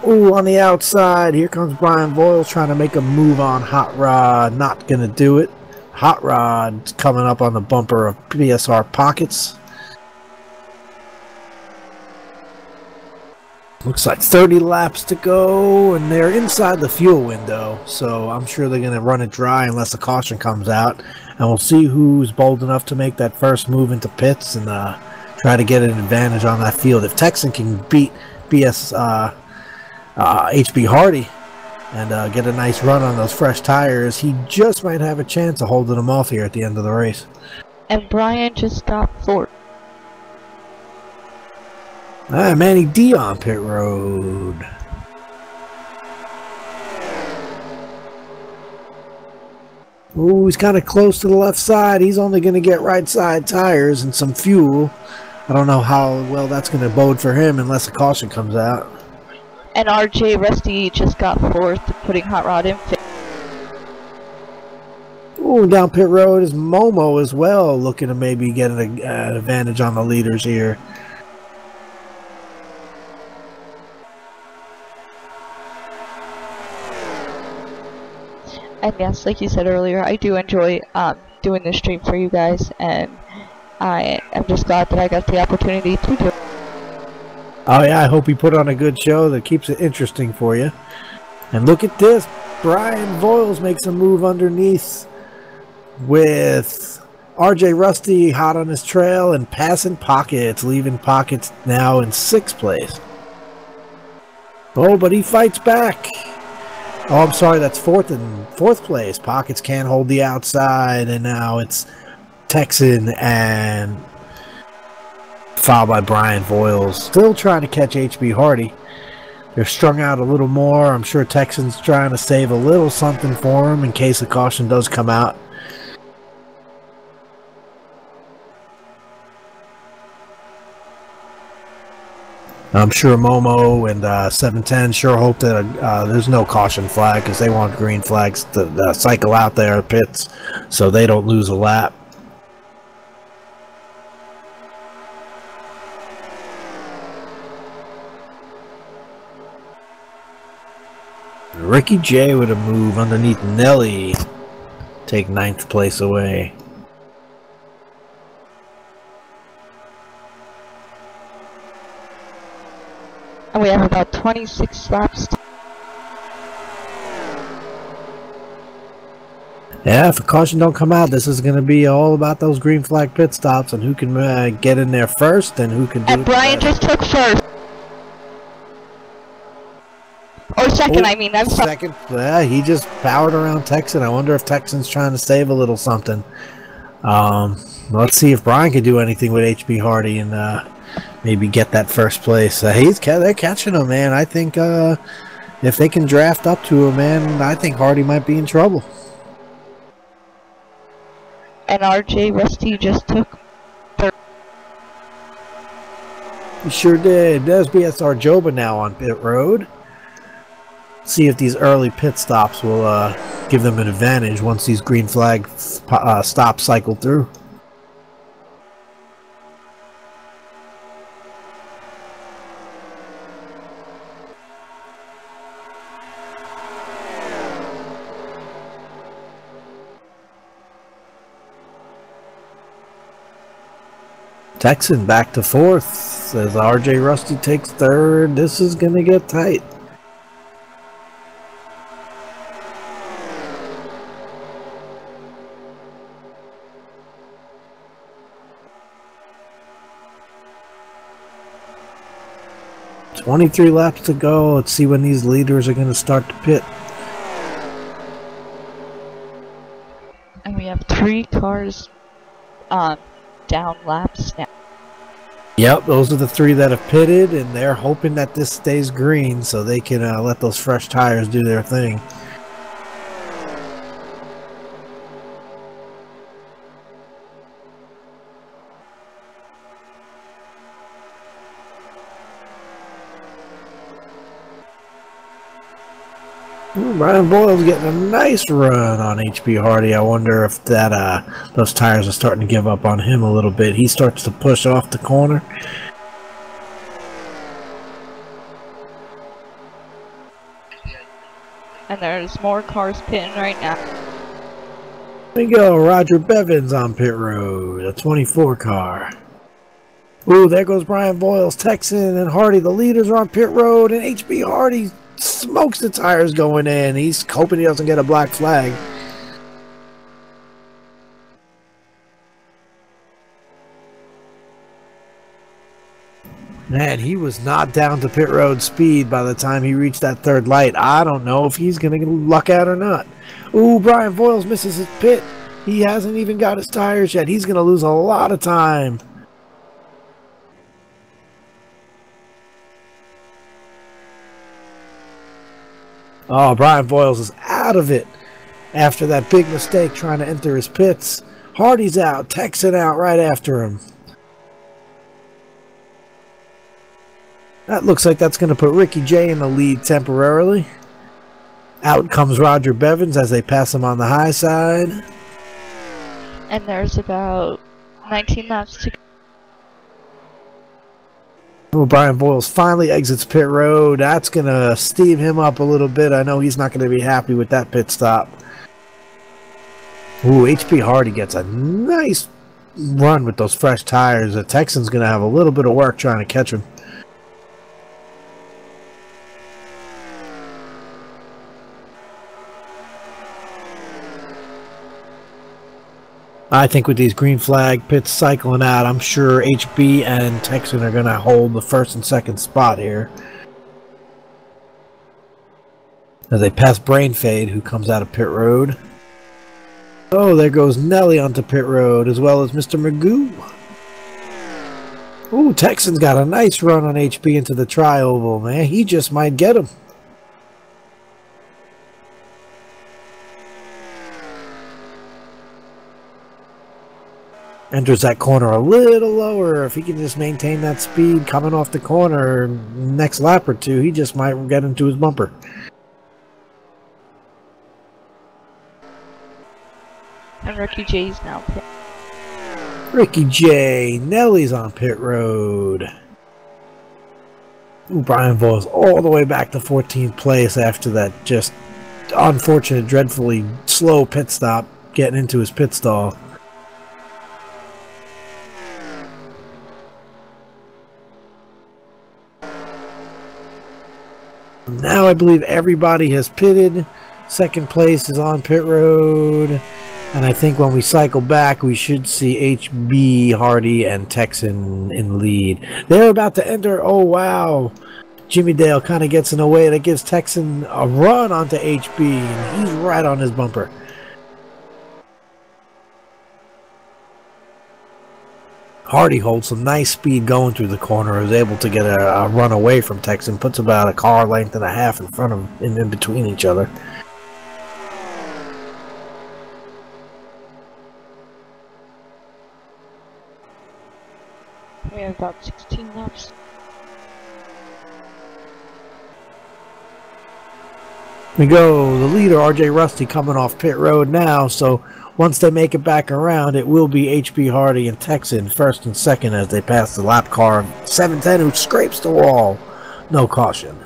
Ooh, on the outside, here comes Brian Voiles trying to make a move on Hot Rod. Not going to do it. Hot Rod's coming up on the bumper of PSR Pockets. Looks like 30 laps to go, and they're inside the fuel window. So I'm sure they're going to run it dry unless a caution comes out. And we'll see who's bold enough to make that first move into pits and try to get an advantage on that field. If Texan can beat HB Hardy and get a nice run on those fresh tires, he just might have a chance of holding them off here at the end of the race. And Brian just got 4th. Manny D on pit road. Ooh, he's kind of close to the left side. He's only going to get right side tires and some fuel. I don't know how well that's going to bode for him unless a caution comes out. And RJ Rusty just got 4th, putting Hot Rod in 5th. Ooh, down pit road is Momo as well, looking to maybe get an advantage on the leaders here. And yes, like you said earlier, I do enjoy doing this stream for you guys, and I am just glad that I got the opportunity to do it. Oh yeah, I hope he put on a good show that keeps it interesting for you. And look at this, Brian Voiles makes a move underneath with RJ Rusty hot on his trail and passing Pockets, leaving Pockets now in 6th place. Oh, but he fights back. Oh, I'm sorry, that's 4th place. Pockets can't hold the outside, and now it's Texan and fouled by Brian Voiles. Still trying to catch HB Hardy. They're strung out a little more. I'm sure Texan's trying to save a little something for him in case a caution does come out. I'm sure Momo and 710 sure hope that there's no caution flag because they want green flags to cycle out their pits so they don't lose a lap. Ricky J with a move underneath Nelly. Take 9th place away. And we have about 26 laps. Yeah, if a caution don't come out, this is going to be all about those green flag pit stops and who can get in there first and who can do it. And Brian just took 1st. Or 2nd, I mean. I'm sorry. 2nd. Yeah, he just powered around Texan. I wonder if Texan's trying to save a little something. Let's see if Brian can do anything with HB Hardy and maybe get that first place. They're catching him, man. I think if they can draft up to him, man, I think Hardy might be in trouble. And RJ Rusty just took 3rd. He sure did. There's BSR Joba now on pit road. See if these early pit stops will give them an advantage once these green flag stops cycle through. Texan back to 4th as RJ Rusty takes 3rd. This is going to get tight. 23 laps to go. Let's see when these leaders are going to start to pit. And we have 3 cars down laps now. Yep, those are the 3 that have pitted, and they're hoping that this stays green so they can let those fresh tires do their thing. Ooh, Brian Boyle's getting a nice run on HP Hardy. I wonder if that those tires are starting to give up on him a little bit. He starts to push off the corner. And there's more cars pitting right now. There we go, Roger Bevins on pit road, a 24 car. Ooh, there goes Brian Boyles, Texan, and Hardy. The leaders are on pit road, and HP Hardy smokes the tires going in. He's hoping he doesn't get a black flag. Man, he was not down to pit road speed by the time he reached that 3rd light. I don't know if he's going to luck out or not. Ooh, Brian Boyles misses his pit. He hasn't even got his tires yet. He's going to lose a lot of time. Oh, Brian Boyles is out of it after that big mistake trying to enter his pits. Hardy's out, Texan out right after him. That looks like that's going to put Ricky J in the lead temporarily. Out comes Roger Bevins as they pass him on the high side. And there's about 19 laps to go. Oh, Brian Boyles finally exits pit road. That's going to steam him up a little bit. I know he's not going to be happy with that pit stop. Ooh, HP Hardy gets a nice run with those fresh tires. The Texan's going to have a little bit of work trying to catch him. I think with these green flag pits cycling out, I'm sure HB and Texan are going to hold the 1st and 2nd spot here. As they pass Brain Fade, who comes out of pit road. Oh, there goes Nelly onto pit road, as well as Mr. Magoo. Ooh, Texan's got a nice run on HB into the tri-oval, man. He just might get him. Enters that corner a little lower. If he can just maintain that speed coming off the corner next lap or 2, he just might get into his bumper. And Ricky J's now pit. Ricky J. Nelly's on pit road. Ooh, Brian Boyles all the way back to 14th place after that just unfortunate, dreadfully slow pit stop, getting into his pit stall. Now I believe everybody has pitted. 2nd place is on pit road. And I think when we cycle back, we should see HB, Hardy, and Texan in lead. They're about to enter. Oh, wow. Jimmy Dale kind of gets in the way. That gives Texan a run onto HB. And he's right on his bumper. Hardy holds some nice speed going through the corner. Is able to get a run away from Texan. Puts about a car length and a half in front of him, in between each other. We have about 16 laps. We go. The leader, RJ Rusty, coming off pit road now. So once they make it back around, it will be HB Hardy and Texan 1st and 2nd as they pass the lap car of 710, who scrapes the wall. No caution.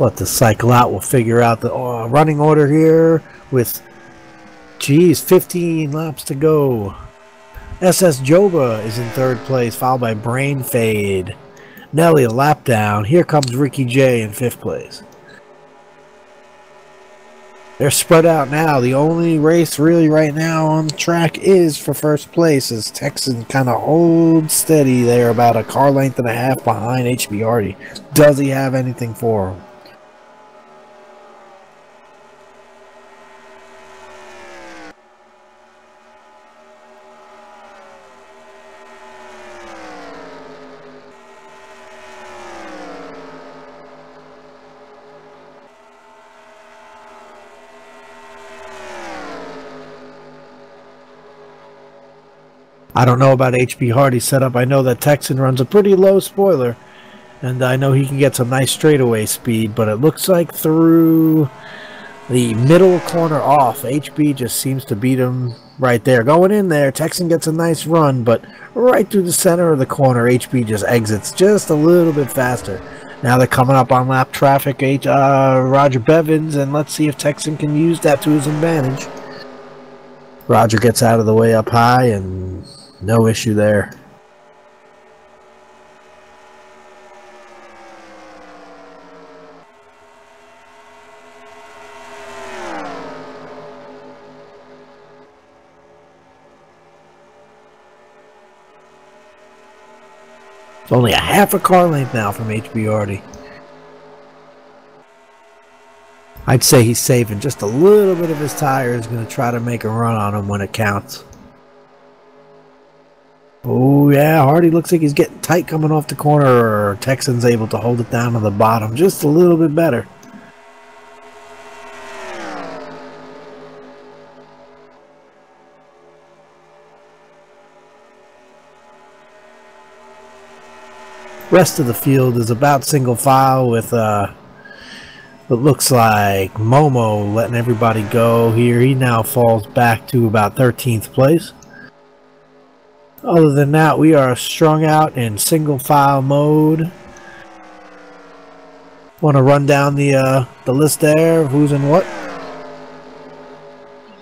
Let this cycle out. We'll figure out the running order here with, 15 laps to go. SS Joba is in 3rd place, followed by Brain Fade. Nelly a lap down. Here comes Ricky J in 5th place. They're spread out now. The only race really right now on the track is for first place as Texan kind of holds steady there about a car length and a half behind HB Hardy. Does he have anything for him? I don't know about HB Hardy's setup. I know that Texan runs a pretty low spoiler, and I know he can get some nice straightaway speed, but it looks like through the middle corner off, HB just seems to beat him right there. Going in there, Texan gets a nice run, but right through the center of the corner, HB just exits just a little bit faster. Now they're coming up on lap traffic, Roger Bevins, and let's see if Texan can use that to his advantage. Roger gets out of the way up high, and no issue there. It's only a half a car length now from HB Hardy. I'd say he's saving just a little bit of his tires, going to try to make a run on him when it counts. Oh yeah, Hardy looks like he's getting tight coming off the corner. Texan's able to hold it down on the bottom just a little bit better. Rest of the field is about single file with what looks like Momo letting everybody go here. He now falls back to about 13th place. Other than that, we are strung out in single file mode. Want to run down the list there of who's in what?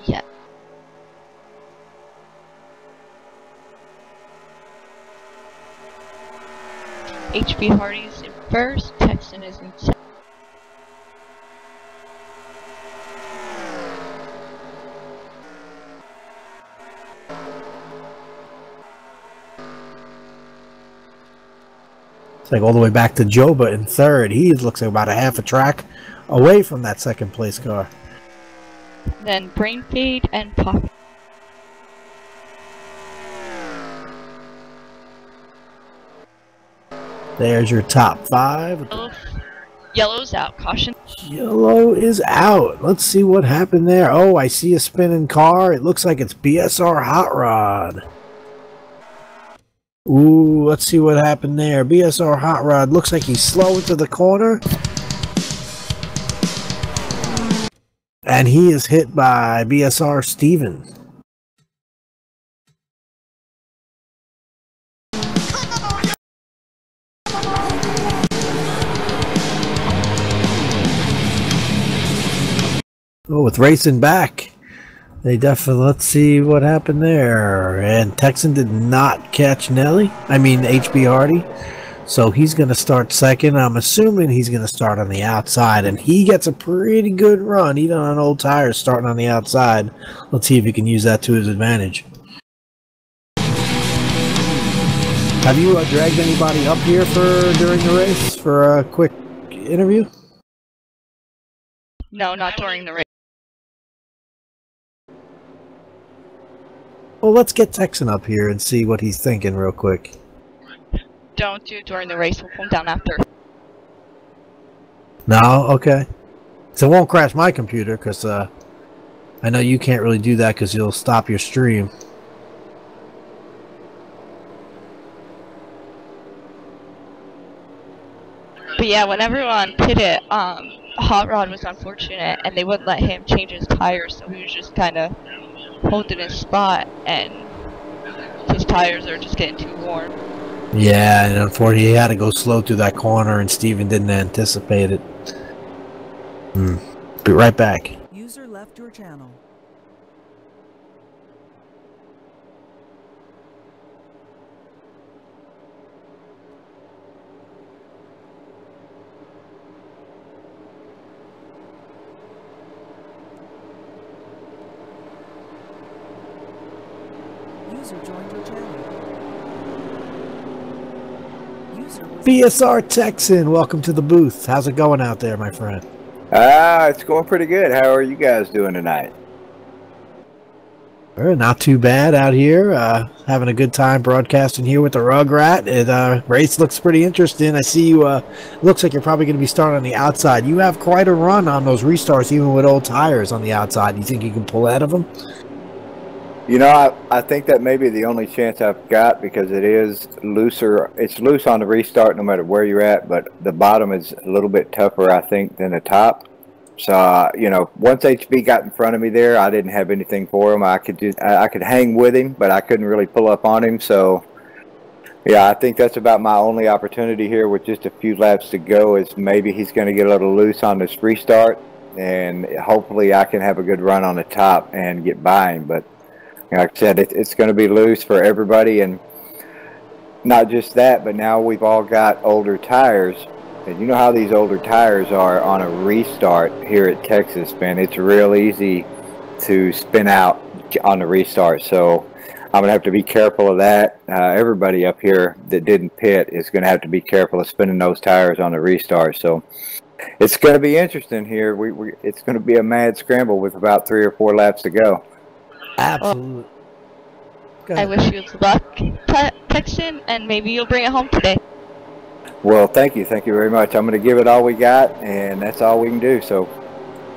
Yeah. HB Hardy's in first, Texan is in second. It's like all the way back to Joba in third. He looks like about a half a track away from that second place car. Then Brain Fade and Pop. There's your top five. Yellow's out. Caution. Yellow is out. Let's see what happened there. Oh, I see a spinning car. It looks like it's BSR Hot Rod. Ooh, let's see what happened there. BSR Hot Rod looks like he's slow into the corner. And he is hit by BSR Steven. Oh, with racing back. They definitely, let's see what happened there. And Texan did not catch HB Hardy. So he's going to start second. I'm assuming he's going to start on the outside. And he gets a pretty good run, even on old tires, starting on the outside. Let's see if he can use that to his advantage. Have you dragged anybody up here during the race for a quick interview? No, not during the race. Well, let's get Texan up here and see what he's thinking real quick. Don't do it during the race. We'll come down after. No? Okay. So it won't crash my computer, because I know you can't really do that because you'll stop your stream. But yeah, when everyone hit it, Hot Rod was unfortunate, and they wouldn't let him change his tires, so he was just kind of holding his spot, and his tires are just getting too warm. Yeah, and unfortunately he had to go slow through that corner, and Steven didn't anticipate it. Be right back. User left your channel. User joined your channel. User was BSR Texan, welcome to the booth. How's it going out there, my friend? It's going pretty good. How are you guys doing tonight? Not too bad out here. Having a good time broadcasting here with the Rugrat. Race looks pretty interesting. I see you. Looks like you're probably going to be starting on the outside. You have quite a run on those restarts, even with old tires on the outside. You think you can pull ahead of them? You know, I think that may be the only chance I've got because it is looser. It's loose on the restart no matter where you're at, but the bottom is a little bit tougher, I think, than the top. So, you know, once HB got in front of me there, I didn't have anything for him. I could hang with him, but I couldn't really pull up on him. So, yeah, I think that's about my only opportunity here with just a few laps to go is maybe he's going to get a little loose on this restart, and hopefully I can have a good run on the top and get by him. But like I said, it's going to be loose for everybody, and not just that, but now we've all got older tires. And you know how these older tires are on a restart here at Texas, man. It's real easy to spin out on the restart. So I'm going to have to be careful of that. Everybody up here that didn't pit is going to have to be careful of spinning those tires on the restart. So it's going to be interesting here. It's going to be a mad scramble with about 3 or 4 laps to go. Absolutely. I wish you luck, Texan, and maybe you'll bring it home today. Well, thank you very much. I'm going to give it all we got, and that's all we can do. So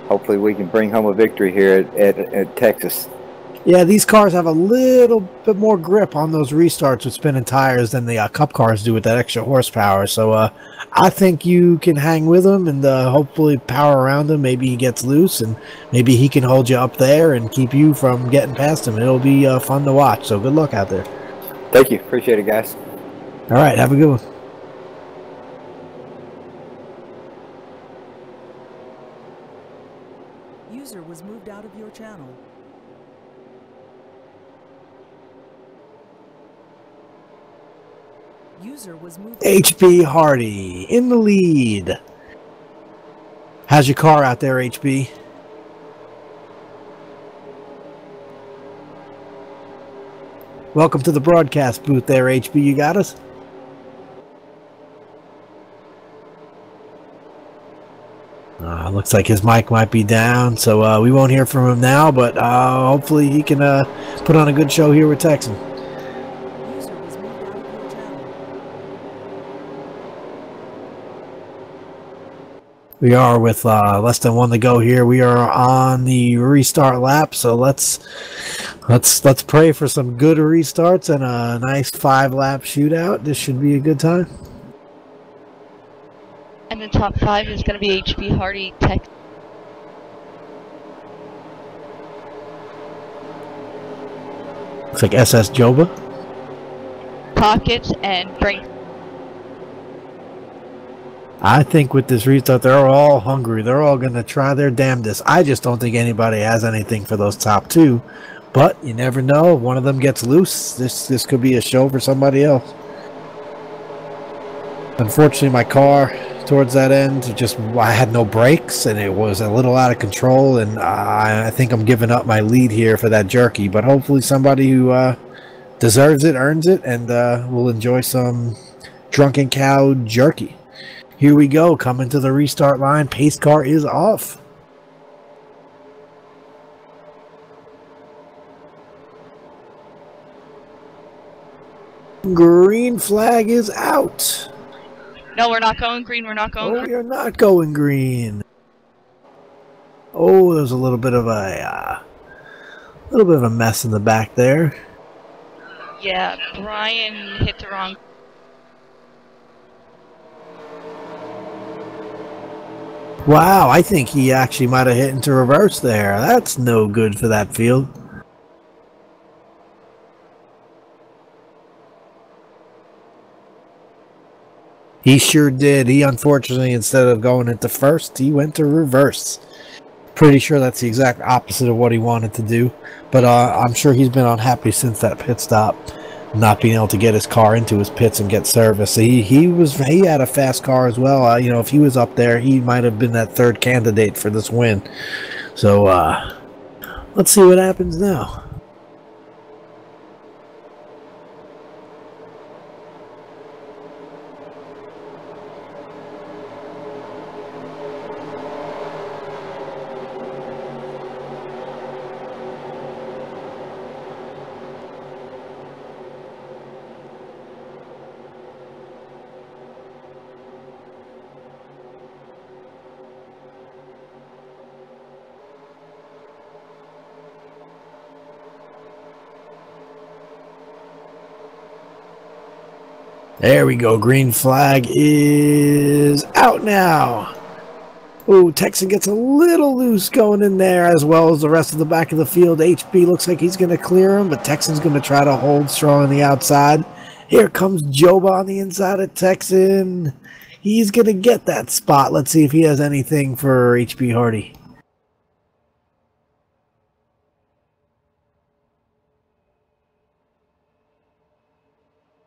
hopefully we can bring home a victory here at Texas. Yeah, these cars have a little bit more grip on those restarts with spinning tires than the Cup cars do with that extra horsepower. So I think you can hang with him and hopefully power around him. Maybe he gets loose, and maybe he can hold you up there and keep you from getting past him. It'll be fun to watch. So good luck out there. Thank you. Appreciate it, guys. All right, have a good one. User was moved out of your channel. User was moved. HB Hardy in the lead. How's your car out there, HB? Welcome to the broadcast booth there, HB. You got us? Looks like his mic might be down, so we won't hear from him now, but hopefully he can put on a good show here with Texan. User was moved out of your channel. We are with less than 1 to go here. We are on the restart lap, so let's pray for some good restarts and a nice 5-lap shootout. This should be a good time. And the top 5 is going to be HB Hardy, Texan. Looks like SS Joba. Pockets and Brink. I think with this restart, they're all hungry. They're all going to try their damnedest. I just don't think anybody has anything for those top 2. But you never know. If one of them gets loose, this could be a show for somebody else. Unfortunately, my car towards that end, I had no brakes, and it was a little out of control, and I think I'm giving up my lead here for that Jerky. But hopefully somebody who deserves it, earns it, and will enjoy some Drunken Cow Jerky. Here we go, coming to the restart line. Pace car is off. Green flag is out. No, we're not going green. We're not going green. You're not going green. Oh, there's a little bit of a mess in the back there. Yeah, Brian hit the wrong. Wow, I think he actually might have hit into reverse there. That's no good for that field. He sure did. He unfortunately, instead of going into first, he went to reverse. Pretty sure that's the exact opposite of what he wanted to do. But I'm sure he's been unhappy since that pit stop, not being able to get his car into his pits and get service. He had a fast car as well. You know, if he was up there, he might have been that third candidate for this win. So let's see what happens now. There we go. Green flag is out now. Ooh, Texan gets a little loose going in there, as well as the rest of the back of the field. HB looks like he's going to clear him, but Texan's going to try to hold strong on the outside. Here comes Joba on the inside of Texan. He's going to get that spot. Let's see if he has anything for HB Hardy.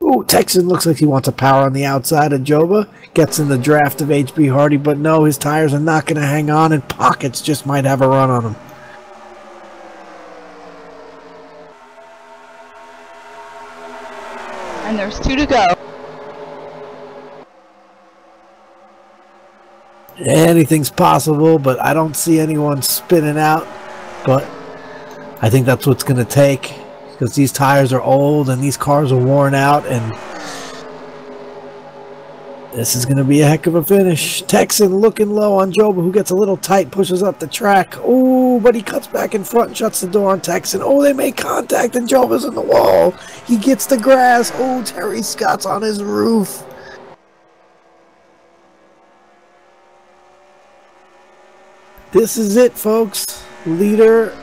Ooh, Texan looks like he wants a power on the outside of Joba. Gets in the draft of HB Hardy, but no, his tires are not going to hang on, and Pockets just might have a run on him. And there's 2 to go. Anything's possible, but I don't see anyone spinning out. But I think that's what's going to take, because these tires are old and these cars are worn out, and this is going to be a heck of a finish. Texan looking low on Joba, who gets a little tight, pushes up the track. Ooh, but he cuts back in front and shuts the door on Texan. Oh, they make contact, and Joba's in the wall. He gets the grass. Oh, Terry Scott's on his roof. This is it, folks. Leader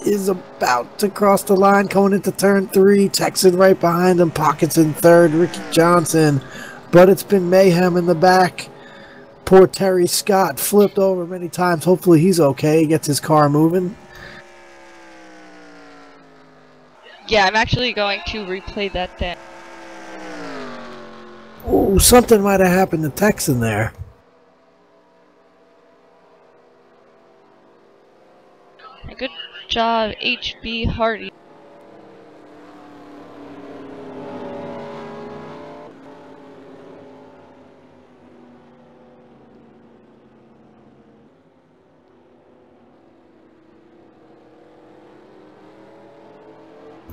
is about to cross the line, going into turn 3. Texan right behind him. Pockets in third. Ricky Johnson. But it's been mayhem in the back. Poor Terry Scott flipped over many times. Hopefully he's okay. He gets his car moving. Yeah, I'm actually going to replay that then. Oh, something might have happened to Texan there. Good job, HB Hardy.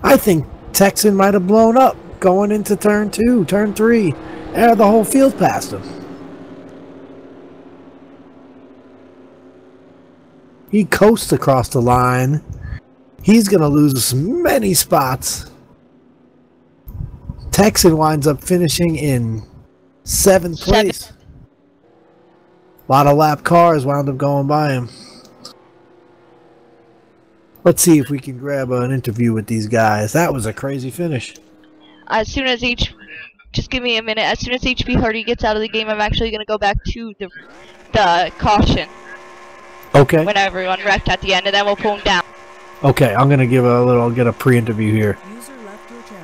I think Texan might have blown up going into turn 2, turn 3. The whole field passed him. He coasts across the line. He's going to lose many spots. Texan winds up finishing in 7th place. A lot of lap cars wound up going by him. Let's see if we can grab an interview with these guys. That was a crazy finish. As soon as just give me a minute. As soon as HB Hardy gets out of the game, I'm actually going to go back to the caution. Okay. When everyone wrecked at the end, and then we'll pull him down. Okay, I'm gonna get a pre-interview here. User left your channel.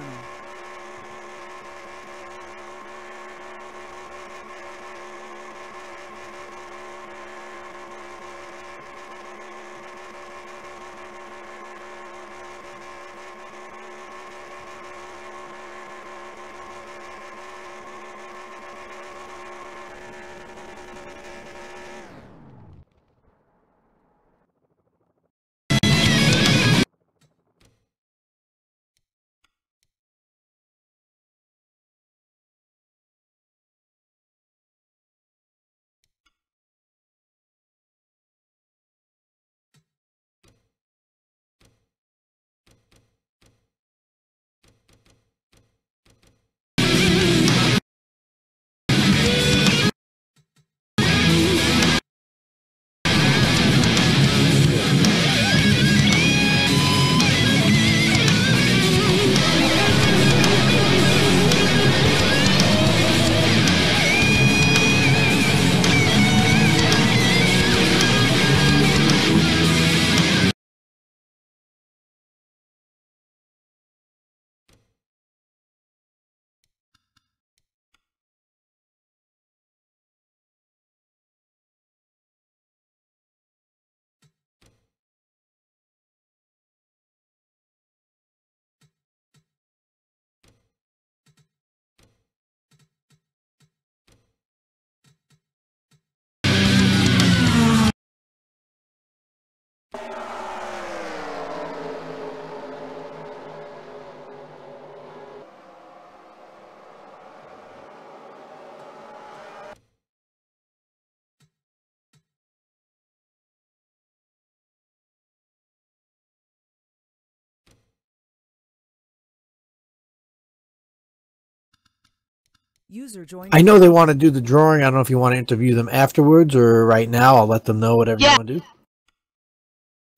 User joined. I know they want to do the drawing. I don't know if you want to interview them afterwards or right now. I'll let them know whatever you want to do.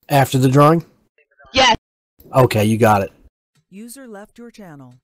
After the drawing? Yes. Okay, you got it. User left your channel.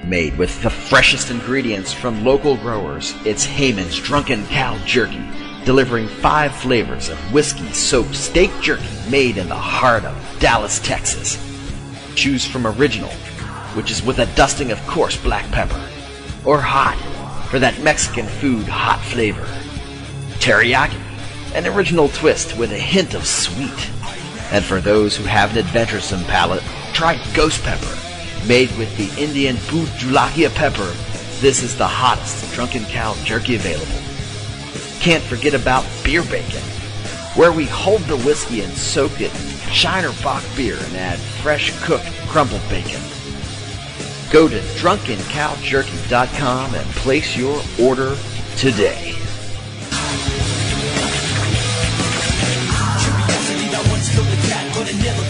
Made with the freshest ingredients from local growers, it's Heyman's Drunken Cow Jerky, delivering 5 flavors of whiskey soaked steak jerky made in the heart of Dallas, Texas. Choose from original, which is with a dusting of coarse black pepper, or hot, for that Mexican food hot flavor. Teriyaki, an original twist with a hint of sweet. And for those who have an adventuresome palate, try ghost pepper. Made with the Indian Bhut Julakia pepper, this is the hottest Drunken Cow Jerky available. Can't forget about beer bacon, where we hold the whiskey and soak it in Shiner Bock beer and add fresh cooked crumbled bacon. Go to DrunkenCowJerky.com and place your order today. Curiosity that once killed the cat, but it never